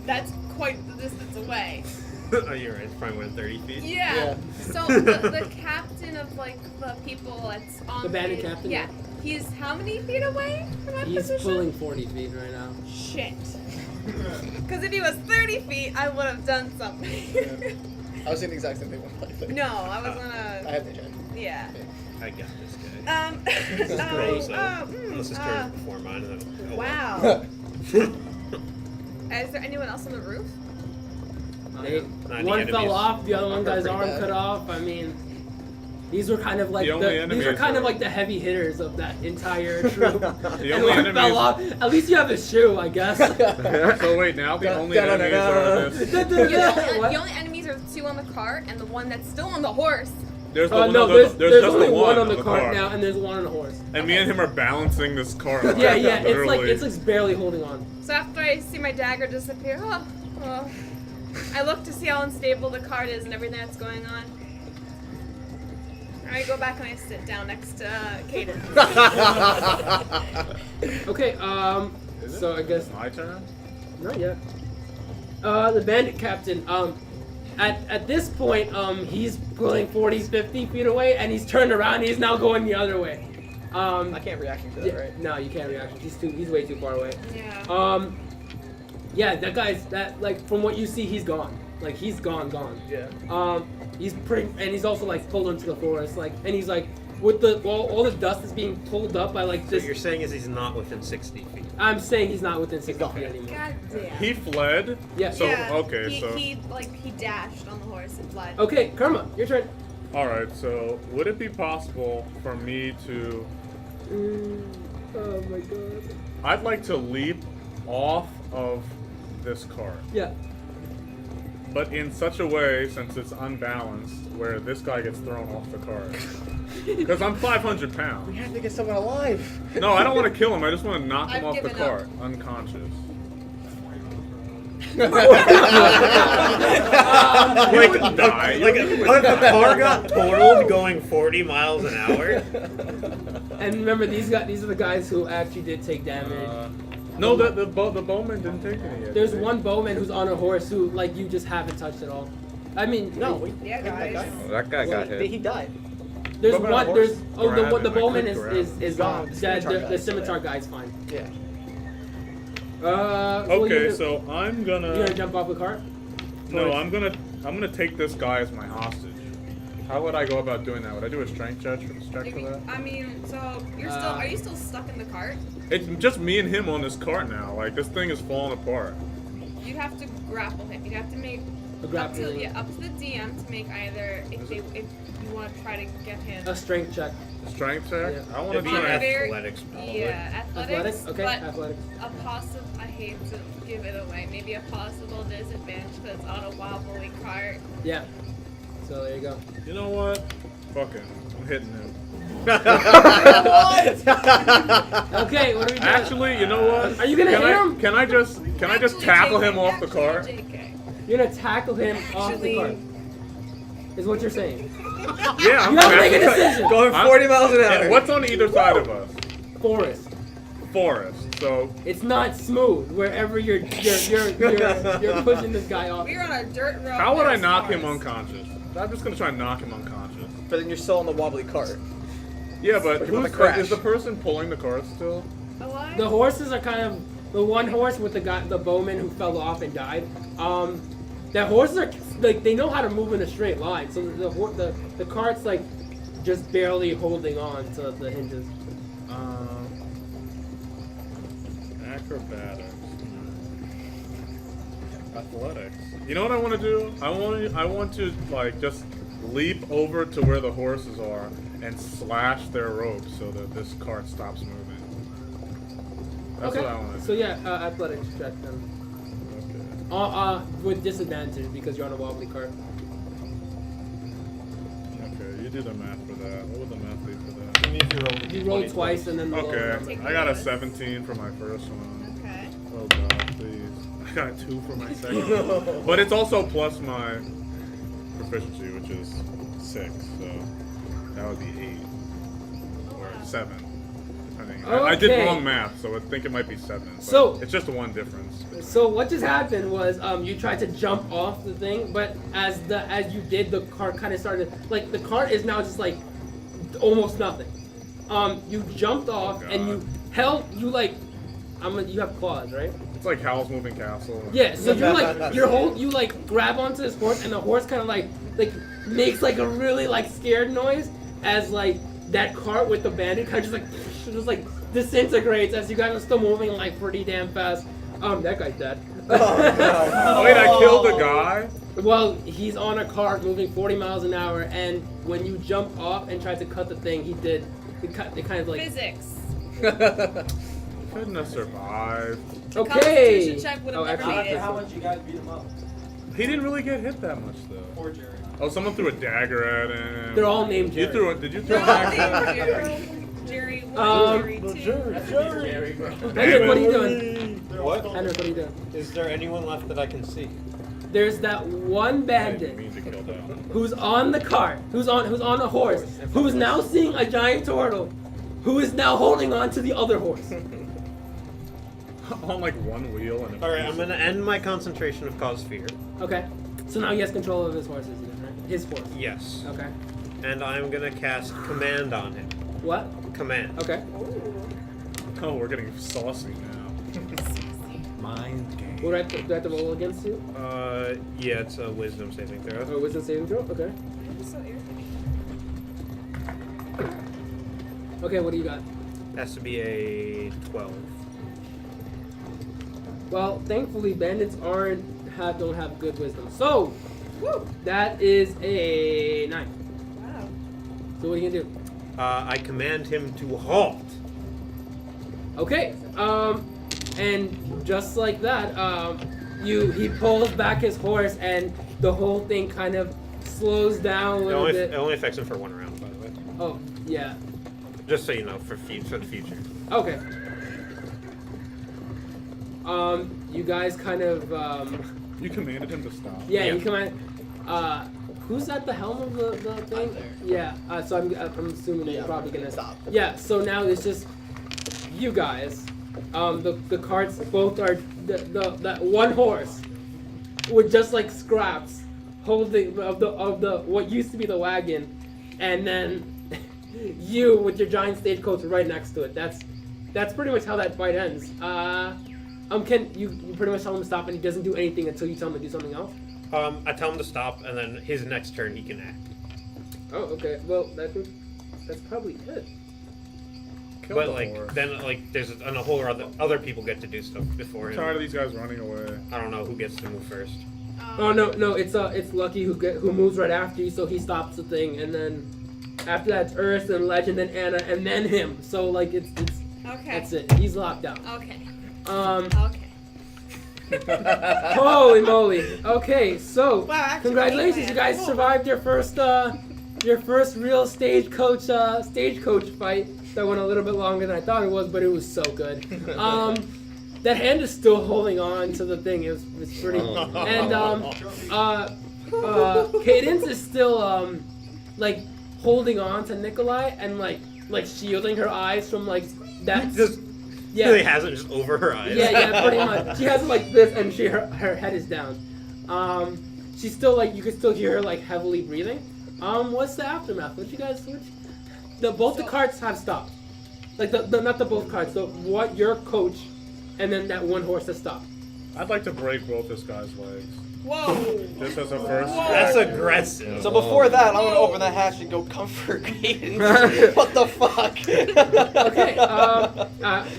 S4: That's quite the distance away.
S3: Oh, you're right. It's probably within 30 feet.
S4: Yeah. So the captain of like the people that's on
S1: The bandit captain?
S4: Yeah. He's how many feet away from my
S1: He's
S4: position?
S1: pulling 40 feet right now.
S4: Shit. Because if he was 30 feet, I would have done something.
S5: I was saying the exact same thing.
S4: No, I was
S5: I
S4: gonna.
S5: have the check.
S4: Yeah.
S3: I got this guy. Unless his turn before mine. And then, oh,
S4: Wow. Is there anyone else on the roof?
S3: Not
S1: One
S3: any
S1: fell
S3: enemies.
S1: off, the other one got his
S5: Pretty
S1: arm
S5: bad.
S1: cut off. I mean, these were kind of like
S2: The only
S1: these were
S2: enemies
S1: kind of
S2: are-
S1: like the heavy hitters of that entire troop.
S2: The
S1: And
S2: only
S1: one
S2: enemies.
S1: fell off. At least you have his shoe, I guess.
S2: So wait, now the only enemies are this.
S1: What?
S4: The only enemies are the two on the cart and the one that's still on the horse.
S2: There's the one
S1: No,
S2: on the,
S1: there's
S2: just
S1: only
S2: the
S1: one on
S2: on
S1: the cart now, and there's one on the horse.
S2: And me and him are balancing this cart. Like,
S1: Yeah, it's
S2: literally.
S1: like barely holding on.
S4: So after I see my dagger disappear, I look to see how unstable the cart is and everything that's going on. I go back and I sit down next to Kaden.
S1: Okay,
S2: Is it?
S1: so I guess
S2: My turn?
S1: not yet. The bandit captain, at this point, he's pulling 40, 50 feet away, and he's turned around. He's now going the other way.
S5: I can't react to that,
S1: Yeah,
S5: right?
S1: no, you can't react. He's way too far away.
S4: Yeah.
S1: Yeah, like from what you see, he's gone. Like he's gone.
S5: Yeah.
S1: He's pretty, and he's also like pulled into the forest. Like, and he's like with all the dust is being pulled up by like
S3: So
S1: this.
S3: you're saying is he's not within 60 feet.
S1: I'm saying he's not within 60
S5: gone.
S1: feet anymore.
S4: God damn.
S2: He fled?
S1: Yeah.
S2: So,
S4: yeah,
S2: okay,
S4: he,
S2: so.
S4: he dashed on the horse and fled.
S1: Okay, Karma, your turn.
S2: Alright, so would it be possible for me to.
S1: Oh my god.
S2: I'd like to leap off of this cart.
S1: Yeah.
S2: But in such a way, since it's unbalanced, where this guy gets thrown off the cart. Because I'm 500
S5: We
S2: pounds.
S5: have to get someone alive.
S2: No, I don't want to kill him. I just want to knock him
S4: I've
S2: off the
S4: given up.
S2: cart, unconscious.
S3: Like,
S2: wouldn't die.
S3: like
S2: You
S3: what if the
S2: wouldn't die.
S3: car got totaled going 40 miles an hour?
S1: And remember, these are the guys who actually did take damage.
S2: No, the bowman didn't take any yet.
S1: There's
S2: did he?
S1: one bowman who's on a horse who, like, you just haven't touched at all. I mean,
S5: No, we
S4: Yeah,
S5: that
S4: guys.
S5: guy.
S7: Oh, that guy got hit.
S5: He died.
S1: there's
S2: Bowman on
S1: one.
S2: a
S1: There's
S2: horse?
S1: the
S2: Grab him, I
S1: bowman
S2: could grab him.
S1: is
S5: Gone.
S1: dead.
S5: Scimitar
S1: The
S5: guy's
S1: scimitar
S5: dead.
S1: guy's fine.
S5: Yeah.
S1: So
S2: Okay,
S1: you're
S2: so I'm
S1: you're gonna
S2: gonna.
S1: jump off the cart.
S2: No, I'm gonna take this guy as my hostage. How would I go about doing that? Would I do a strength check for that?
S4: I mean, so you're still are you still stuck in the cart?
S2: It's just me and him on this cart now. Like this thing is falling apart.
S4: You'd have to grapple him. You'd have to make
S1: A
S4: up
S1: grappling.
S4: to the DM to make either if you want to try to get him.
S1: A strength check.
S2: Strength check.
S1: Yeah.
S2: I want to
S3: It'd be
S2: try.
S4: Very-
S3: athletics, probably.
S4: Yeah, athletics.
S1: Okay,
S4: But
S1: athletics.
S4: a possible. I hate to give it away. Maybe a possible disadvantage because it's on a wobbly cart.
S1: Yeah. So there you go.
S2: You know what? Fuck him. I'm hitting him.
S1: Okay, what are we doing?
S2: Actually, you know what?
S1: Are you gonna
S2: Can
S1: hit
S2: I-
S1: him?
S2: Can I just
S4: Actually,
S2: tackle
S4: JK,
S2: him off the
S4: actually,
S2: cart?
S4: JK.
S1: You're gonna tackle him off the
S4: Actually-
S1: cart. Is what you're saying.
S2: Yeah, I'm
S1: You have to make a
S2: tackling-
S1: decision.
S5: Going
S2: I'm-
S5: 40 miles an hour.
S2: And what's on either side of us?
S1: Forest.
S2: Forest. So
S1: It's not smooth wherever you're pushing this guy off.
S4: We're on a dirt road.
S2: how would I
S4: there's
S2: knock him
S4: forest.
S2: unconscious? I'm just gonna try and knock him unconscious.
S5: But then you're still on the wobbly cart.
S2: Yeah, but
S5: But you're about
S2: who's,
S5: to crash.
S2: is the person pulling the cart still?
S4: Alive?
S1: The horses are kind of the one horse with the bowman who fell off and died. The horses are like they know how to move in a straight line, so the cart's like just barely holding on to the hinges.
S2: Acrobatics. Athletics. You know what I want to do? I want to like just leap over to where the horses are and slash their ropes so that this cart stops moving. That's
S1: Okay.
S2: what I want to do.
S1: So yeah, athletics check then.
S2: Okay.
S1: With disadvantage because you're on a wobbly cart.
S2: Okay, you do the math for that. What would the math be for that?
S5: I mean, if you roll,
S1: You roll twice and then the lower
S2: Okay,
S1: number.
S2: I got a 17 for my first one.
S4: Okay.
S2: Oh god, please. I got a 2 for my second one. But it's also plus my proficiency, which is 6, so that would be 8. Or 7. happening. I did
S1: Okay.
S2: wrong math, so I think it might be 7. But
S1: So-
S2: it's just one difference.
S1: So what just happened was you tried to jump off the thing, but as you did, the cart kind of started like the cart is now just like almost nothing. You jumped off and you held you have claws, right?
S2: It's like Howl's Moving Castle.
S1: Yeah, so you like grab onto this horse and the horse kind of like makes like a really like scared noise as like that cart with the bandit kind of just like disintegrates as you guys are still moving like pretty damn fast. That guy's dead.
S2: Wait, I killed a guy?
S1: Well, he's on a cart moving 40 miles an hour, and when you jump off and tried to cut the thing, it kind of like
S4: Physics.
S2: Couldn't have survived.
S1: okay.
S4: Constitution check would have never
S1: actually,
S4: made it.
S9: How much you guys beat him up?
S2: He didn't really get hit that much, though.
S9: Poor Jerry.
S2: Oh, someone threw a dagger at him.
S1: They're all named
S2: You
S1: Jerry.
S2: threw it. Did you throw a
S4: No,
S2: dagger?
S4: Jerry 1, Jerry 2.
S1: Henrik, what are you doing?
S3: What?
S1: Henrik, what are you doing?
S3: Is there anyone left that I can see?
S1: There's that one
S2: I didn't
S1: bandit
S2: mean to kill them.
S1: who's on the cart, who's on a horse, who's now seeing a giant turtle, who is now holding on to the other horse.
S2: On like one wheel and.
S3: All right, I'm gonna end my concentration of cause fear.
S1: Okay. So now he has control of his horses again, right? His horse.
S3: Yes.
S1: Okay.
S3: And I'm gonna cast command on him.
S1: What?
S3: Command.
S1: Okay.
S2: Oh, we're getting saucy now.
S9: Mind game.
S1: What do I have to roll against you?
S3: Yeah, it's a wisdom saving throw.
S1: Or wisdom saving throw? Okay.
S4: I'm so irritating.
S1: Okay, what do you got?
S3: Has to be a 12.
S1: Well, thankfully bandits don't have good wisdom. So, that is a 9.
S4: Wow.
S1: So what are you gonna do?
S3: I command him to halt.
S1: Okay. And just like that, he pulls back his horse and the whole thing kind of slows down a
S3: It
S1: little
S3: only,
S1: bit.
S3: it only affects him for 1 round, by the way.
S1: Oh, yeah.
S3: Just so you know, for the future.
S1: Okay. You guys kind of
S2: You commanded him to stop.
S1: yeah,
S3: Yeah.
S1: you come in. Who's at the helm of the thing?
S5: there.
S1: Yeah. So I'm assuming
S5: Yeah,
S1: you're probably gonna
S5: stop.
S1: Yeah. So now it's just you guys. The carts both are that one horse with just like scraps holding of the what used to be the wagon, and then you with your giant stagecoach right next to it. That's pretty much how that fight ends. Can you pretty much tell him to stop and he doesn't do anything until you tell him to do something else?
S3: I tell him to stop, and then his next turn he can act.
S1: Oh, okay. Well, that's probably it.
S2: Kill
S3: But
S2: the
S3: like
S2: horse.
S3: then like there's a whole other people get to do stuff before
S2: I'm
S3: him.
S2: tired of these guys running away.
S3: I don't know who gets to move first.
S1: Oh no, it's Lucky who moves right after you, so he stops the thing, and then after that it's Earth and Legend and Anna and then him. So like it's
S4: Okay.
S1: that's it. He's locked out.
S4: Okay.
S1: Um.
S4: Okay.
S1: Holy moly. Okay, so
S4: Wow, actually,
S1: congratulations, you guys
S4: cool.
S1: survived your first real stagecoach fight. That went a little bit longer than I thought it was, but it was so good. That hand is still holding on to the thing. It was pretty. And Cadence is still like holding on to Nikolai and like shielding her eyes from like that.
S3: Just
S1: Yeah.
S3: really has it just over her eyes.
S1: Yeah, pretty much. She has it like this, and her head is down. She's still like you can still hear her like heavily breathing. What's the aftermath? Both the carts have stopped. Like the not the both carts. What your coach, and then that one horse has stopped.
S2: I'd like to break both this guy's legs.
S4: Whoa.
S2: Just as a first.
S3: That's
S2: action.
S3: aggressive.
S5: So before that, I'm gonna open the hatch and go comfort Cadence. What the fuck?
S1: Okay.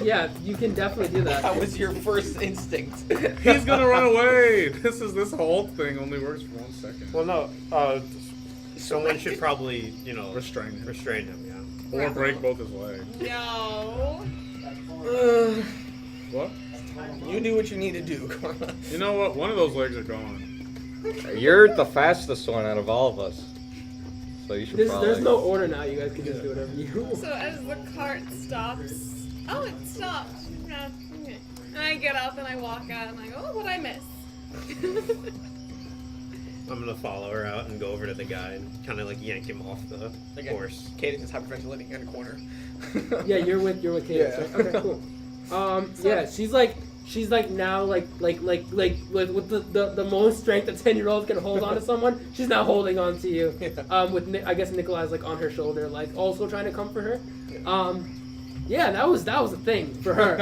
S1: Yeah, you can definitely do that.
S5: That was your first instinct.
S2: He's gonna run away. This whole thing only works for 1 second.
S3: Well, no. Someone should probably,
S2: Restrain him.
S3: restrain him. Yeah.
S2: Or break both his legs.
S4: No.
S2: What?
S5: You do what you need to do.
S2: You know what? One of those legs are gone.
S7: You're the fastest one out of all of us. So you should probably...
S1: There's no order now. You guys can just do whatever you want.
S4: So as the cart stops, oh, it stopped. Yeah, okay. And I get up and I walk out and I go, oh, what'd I miss?
S3: I'm gonna follow her out and go over to the guy and kind of like yank him off the horse.
S5: Cadence is hyperventilating in a corner.
S1: Yeah, you're with Cadence,
S5: Yeah.
S1: right? Okay, cool. Yeah, she's like now like with the most strength a 10-year-old can hold on to someone. She's now holding on to you.
S5: Yeah.
S1: With I guess Nikolai's like on her shoulder, like also trying to comfort her. Yeah, that was a thing for her.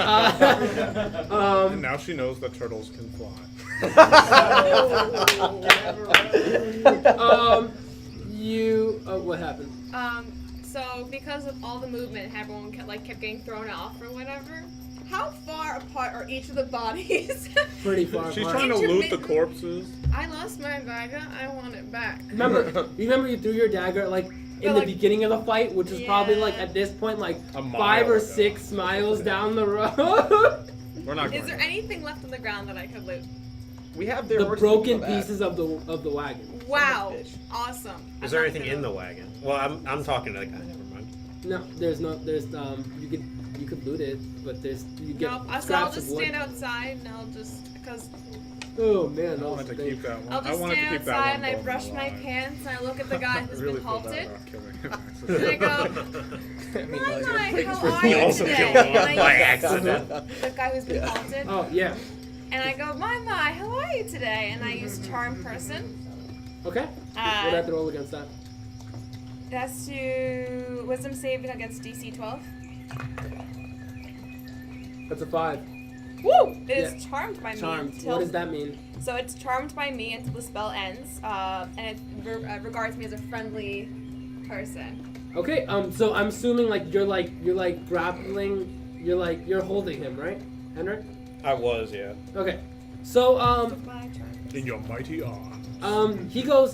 S2: And now she knows that turtles can fly.
S1: What happened?
S4: So because of all the movement, everyone kept getting thrown off or whatever. How far apart are each of the bodies?
S1: Pretty far
S2: She's
S1: apart.
S2: trying to loot the corpses.
S4: I lost my dagger. I want it back.
S1: Remember you threw your dagger like in the beginning of the fight, which is probably like at this point like
S2: A mile
S1: 5 or
S2: ago.
S1: 6 miles down the road.
S2: We're not going.
S4: Is there anything left on the ground that I could loot?
S5: We have their
S1: The
S5: horses
S1: broken
S5: to go back.
S1: pieces of the wagon.
S4: Wow,
S5: bitch.
S4: awesome.
S3: Is there anything in the wagon? Well, I'm talking to the guy. Never mind.
S1: No, there's you could loot it, but you get
S4: No, so I'll
S1: scraps
S4: just
S1: of wood.
S4: stand outside and I'll just because
S1: Oh man,
S2: I
S1: that was
S2: wanted to
S1: big.
S2: keep that one.
S4: I'll
S2: I
S4: just
S2: wanted to
S4: stand
S2: keep that
S4: outside
S2: one
S4: and I
S2: bone
S4: brush my
S2: alive.
S4: pants and I look at the guy who's
S2: I really
S4: been
S2: feel bad
S4: halted.
S2: about killing him.
S4: And I go,
S5: I mean,
S4: "Hi,
S5: like,
S4: Mike, how are
S3: He
S4: you
S3: also
S4: today?"
S3: killed
S4: And
S3: one
S4: I
S3: by
S4: use
S3: accident.
S4: the guy who's been halted.
S1: Oh yeah.
S4: And I go, my, how are you today? And I use charm person.
S1: Okay. What do I have to roll against that?
S4: That's to wisdom saving against DC 12.
S1: That's a 5.
S4: Woo! It is
S1: Yeah.
S4: charmed by
S1: Charmed.
S4: me until.
S1: What does that mean?
S4: So it's charmed by me until the spell ends, and it regards me as a friendly person.
S1: Okay. So I'm assuming you're grappling. You're holding him, right, Henrik?
S3: I was, yeah.
S1: Okay. So
S4: My charm.
S2: In your mighty arms.
S1: he goes,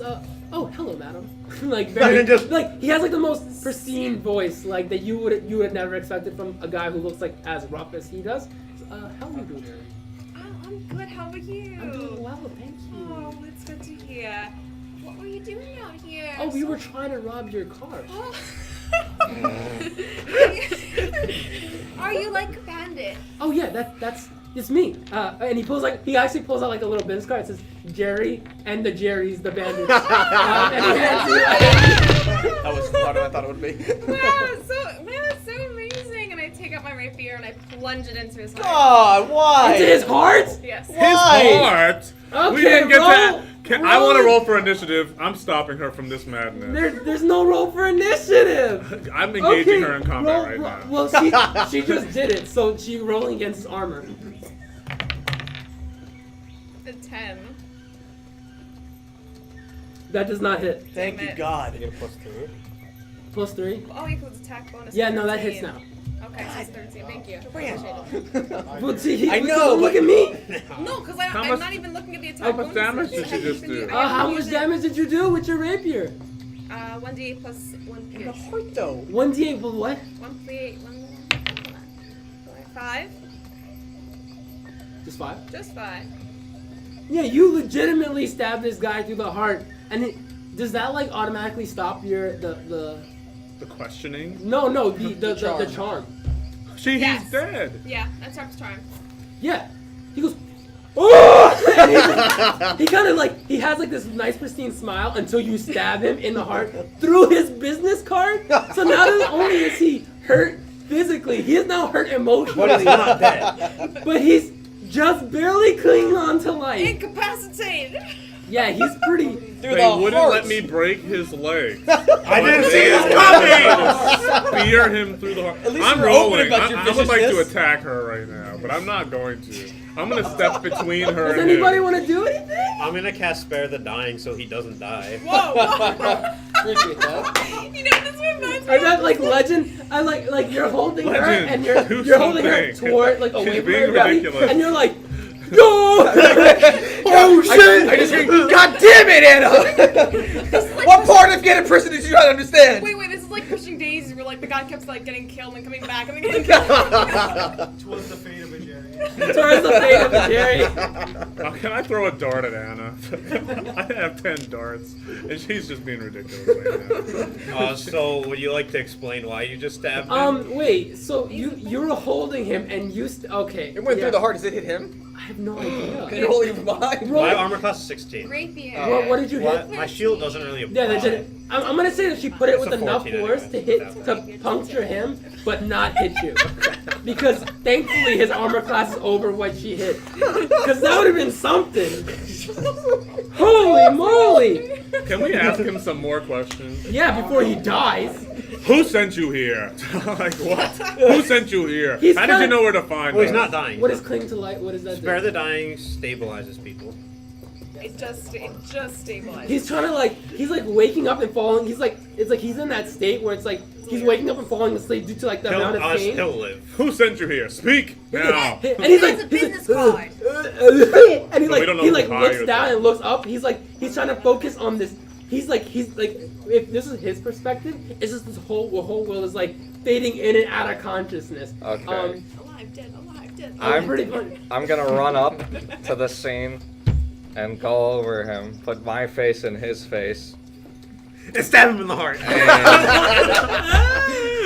S1: oh, hello, madam. Like very,
S3: Just-
S1: like he has like the most pristine voice, like that you would never expected from a guy who looks like as rough as he does. How are you doing?
S4: Oh, I'm good. How are you?
S1: I'm doing well, thank you.
S4: Oh, it's good to hear. What were you doing out here?
S1: Oh, we were trying to rob your car.
S4: Oh. Are you like a bandit?
S1: Oh yeah, that's it's me. And he actually pulls out like a little business card. It says Jerry and the Jerry's the bandits. And he hands you.
S5: That was what I thought it would be.
S4: Wow, it's so amazing. And I take out my rapier and I plunge it into his heart.
S5: God, why?
S1: Into his heart?
S4: Yes.
S2: His
S5: Why?
S2: heart.
S1: Okay,
S2: We didn't get
S1: roll-
S2: that. I
S1: roll
S2: want to
S1: it.
S2: roll for initiative. I'm stopping her from this madness.
S1: There's no roll for initiative.
S2: I'm engaging
S1: Okay,
S2: her in combat
S1: roll-
S2: right now.
S1: Well, she just did it, so she's rolling against his armor.
S4: A 10.
S1: That does not hit.
S5: Thank you, God.
S3: You get a +3.
S1: Plus 3.
S4: Oh, you could attack bonus.
S1: Yeah, no, that
S4: 13.
S1: hits now.
S4: Okay, so it's 13. Thank you.
S5: Brand.
S4: Appreciate it.
S1: Well, see,
S5: I know,
S1: Look
S5: but-
S1: at me.
S4: No, because
S2: How
S4: I'm
S2: much-
S4: not even looking at the attack
S2: how much
S4: bonuses.
S2: damage did
S4: I
S2: she
S4: haven't
S2: just
S4: even
S2: do?
S4: used- I haven't
S1: How much
S4: used it.
S1: damage did you do with your rapier?
S4: 1d8 plus 1
S5: The
S4: pierce.
S5: heart, though.
S1: 1d8 with what?
S4: 1d8, 5?
S1: Just 5.
S4: Just 5.
S1: Yeah, you legitimately stabbed this guy through the heart, and does that like automatically stop your the?
S2: The questioning.
S1: No, the
S5: charm.
S1: charm.
S2: He's
S4: Yes.
S2: dead.
S4: Yeah, that's Harp's charm.
S1: Yeah, he goes. Oh! And he kind of like he has like this nice pristine smile until you stab him in the heart through his business card. So not only is he hurt physically, he is now hurt emotionally.
S3: But he's not dead.
S1: But he's just barely clinging on to life.
S4: Incapacitated!
S1: Yeah, he's pretty.
S5: Through
S2: They
S5: the
S2: wouldn't
S5: heart.
S2: let me break his legs.
S3: I didn't see
S2: They
S3: this
S2: wanted
S3: coming!
S2: to Spear him through the heart.
S5: At least
S2: I'm
S5: you're open
S2: rolling.
S5: about your
S2: I would like to
S5: viciousness.
S2: attack her right now, but I'm not going to. I'm gonna step between her
S1: Does
S2: and
S1: anybody
S2: him.
S1: want to do anything?
S3: I'm gonna cast Spare the Dying so he doesn't die.
S4: Whoa!
S5: Appreciate that.
S4: You know what this reminds me
S1: I
S4: of?
S1: got like legend. I like you're holding her
S2: Legend,
S1: and
S2: do
S1: you're holding her
S2: something.
S1: toward like away
S2: She's
S1: from
S2: being
S1: everybody,
S2: ridiculous.
S1: and you're like, no!
S5: Oh shit! I just hear, God damn it, Anna! What part of getting prison did you not understand?
S4: Wait, this is like pushing daisies where like the guy kept like getting killed and coming back and then getting killed.
S9: Twas the fate of a Jerry.
S1: Towards the fate of Jerry.
S2: Can I throw a dart at Anna? I have 10 darts, and she's just being ridiculous right now.
S3: So would you like to explain why you just stabbed him?
S1: Wait. So you were holding him, and you okay?
S5: It went through the heart. Does it hit him?
S1: I have no idea.
S5: Can you hold him behind?
S3: My armor class is 16.
S4: Rapier.
S1: What did you hit?
S3: My shield doesn't really apply.
S1: Yeah, they did it. I'm gonna say that she put it
S3: It's
S1: with
S3: a
S1: enough
S3: 14
S1: force
S3: anyway.
S1: to puncture him, but not hit you. Because thankfully his armor class is over what she hit. Because that would have been something. Holy moly!
S2: Can we ask him some more questions?
S1: Yeah, before he dies.
S2: Who sent you here? Like what? Who sent you here?
S1: He's
S2: How did you
S1: kind-
S2: know where to find
S3: Well, he's
S2: us?
S3: not dying.
S1: What is cling to light? What is that?
S3: Spare
S1: do?
S3: the dying stabilizes people.
S4: It just stabilized.
S1: He's trying to he's like waking up and falling. It's like he's in that state where it's like he's waking up and falling asleep due to like the amount of pain.
S3: He'll live.
S2: Who sent you here? Speak now.
S1: And he's like,
S8: Here's a business card.
S1: and he
S2: So we don't know who
S1: looks
S2: hired
S1: down
S2: them.
S1: and looks up. He's trying to focus on this. He's like, if this is his perspective, it's just this whole world is like fading in and out of consciousness.
S7: Okay.
S4: alive, dead.
S1: I'm pretty funny.
S7: I'm gonna run up to the scene and go over him, put my face in his face,
S3: And stab him in the heart.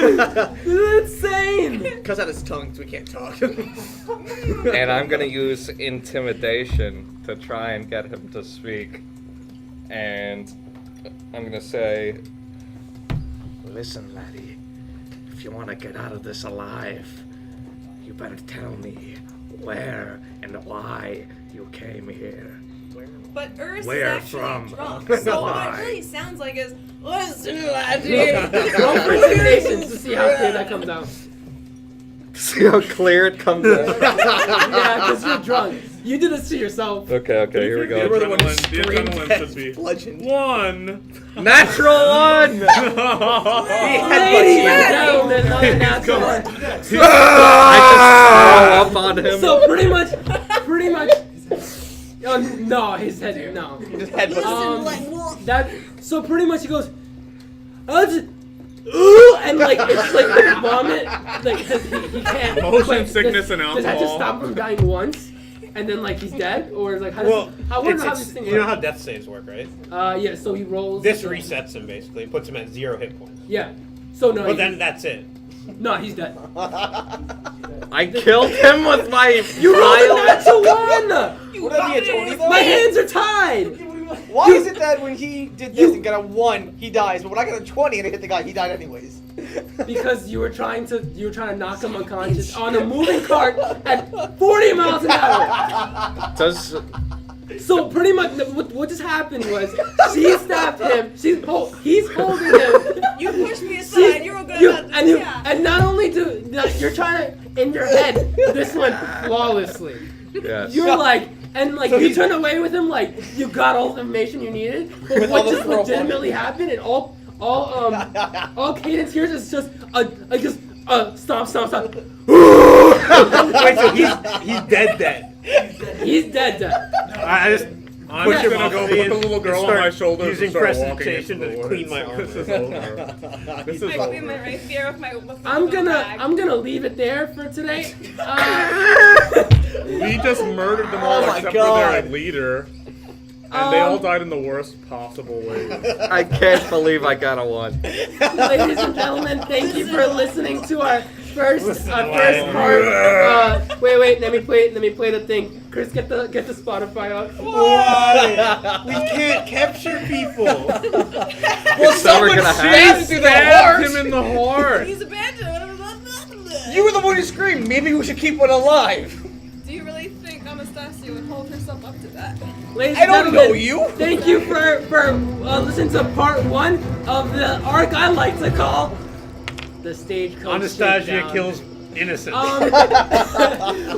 S1: This is insane.
S5: Cuts out his tongue so we can't talk.
S7: and I'm gonna use intimidation to try and get him to speak. And I'm gonna say, "Listen, laddie, if you want to get out of this alive, you better tell me where and why you came here."
S4: But Urs
S7: Where
S4: is actually
S7: from?
S4: drunk, so what
S7: Why?
S4: it really sounds like is, listen, laddie.
S1: Roll for intimidation to see how clear that comes out.
S7: See how clear it comes out.
S1: Yeah, because you're drunk. You did this to yourself.
S7: Okay, here we
S2: The
S7: go.
S5: were the one who
S2: adrenaline should be
S5: bludgeoned.
S2: 1.
S7: Natural one!
S1: Ladies and gentlemen, another natural one.
S7: I just throw up on him.
S1: So pretty much. Oh no, his head no.
S5: His head was.
S1: That so pretty much he goes, ooh, and like it's like vomit, like he can't.
S2: Motion
S1: like,
S2: sickness and
S1: Does that just
S2: alcohol.
S1: stop him dying once, and then like he's dead, or is like how does
S3: Well,
S1: how what how
S3: it's,
S1: this thing
S3: you know
S1: work?
S3: how death saves work, right?
S1: Yeah. So he rolls.
S3: This resets him basically, puts him at 0 hit points.
S1: Yeah. So no.
S3: But then that's it.
S1: No, he's dead.
S7: I killed him with my
S1: You rolled a
S7: violence.
S1: natural one.
S5: Would that be a 20 though?
S1: My hands are tied.
S5: Why is it that when he did this and got a 1, he dies, but when I got a 20 and I hit the guy, he died anyways?
S1: Because you were trying to knock him unconscious on a moving cart at 40 miles an hour.
S7: Does
S1: So pretty much what just happened was she stabbed him. He's holding him.
S4: You pushed me aside. You were gonna.
S1: And not only you're trying to in your head this went flawlessly.
S7: yes?
S1: You're like. And like
S5: So
S1: you
S5: he's-
S1: turn away with him like you got all the information you needed, but
S5: With all
S1: what
S5: the
S1: just
S5: throw
S1: legitimately happened and all Cadence hears is just stop.
S3: Wait, so he's dead.
S1: He's dead.
S3: I just
S2: I'm
S3: push
S2: just
S3: him
S2: gonna
S3: off
S2: go
S3: the
S2: put
S3: end
S2: the little
S3: and
S2: girl on
S3: start
S2: my shoulders
S3: using
S2: and start walking into
S3: prestidigitation
S2: the
S3: to
S2: woods.
S3: clean my armor.
S2: This is over. This is
S4: I clean
S2: over.
S4: my rapier with my.
S1: I'm gonna leave it there for today.
S2: We just murdered them all
S5: Oh my
S2: except
S5: God.
S2: for their leader. And they all died in the worst possible ways.
S7: I can't believe I got a 1.
S1: Ladies and gentlemen, thank you for listening to our first part. Wait, let me play the thing. Chris, get the Spotify up.
S3: Why? We can't capture people.
S5: Well,
S7: So we're
S5: someone
S7: gonna
S5: stabbed through the
S2: Stabbed
S5: heart!
S2: him in the heart.
S4: He's abandoned.
S5: You were the one who screamed. Maybe we should keep one alive.
S4: Do you really think Anastasia would hold herself up to that?
S1: Ladies
S5: I
S1: and
S5: don't
S1: gentlemen,
S5: know you.
S1: Thank you for listening to part 1 of the arc I like to call the Stagecoach
S3: Anastasia
S1: Shakedown.
S3: kills innocent.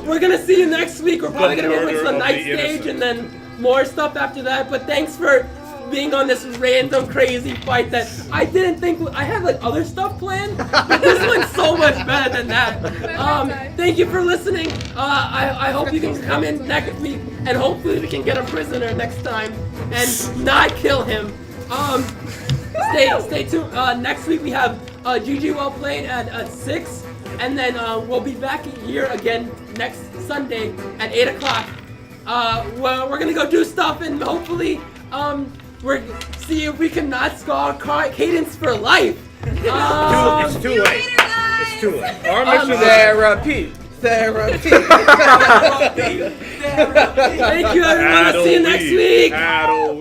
S1: We're gonna see you next week. We're probably gonna
S2: murder
S1: move into the
S2: of
S1: night
S2: the
S1: stage
S2: innocent.
S1: and then more stuff after that. But thanks for being on this random crazy fight that I didn't think I had like other stuff planned, but this went so much better than that. Thank you for listening. I hope you can come in next week and hopefully we can get a prisoner next time and not kill him. Stay tuned. Next week we have GG Well Played at 6, and then we'll be back here again next Sunday at 8 o'clock. Well, we're gonna go do stuff and hopefully we're see if we can not scar Cadence for life.
S3: It's too late. It's too late.
S2: Our mission was
S5: Therapy. Therapy.
S1: Thank you, everyone. I'll see you next week.
S2: Add a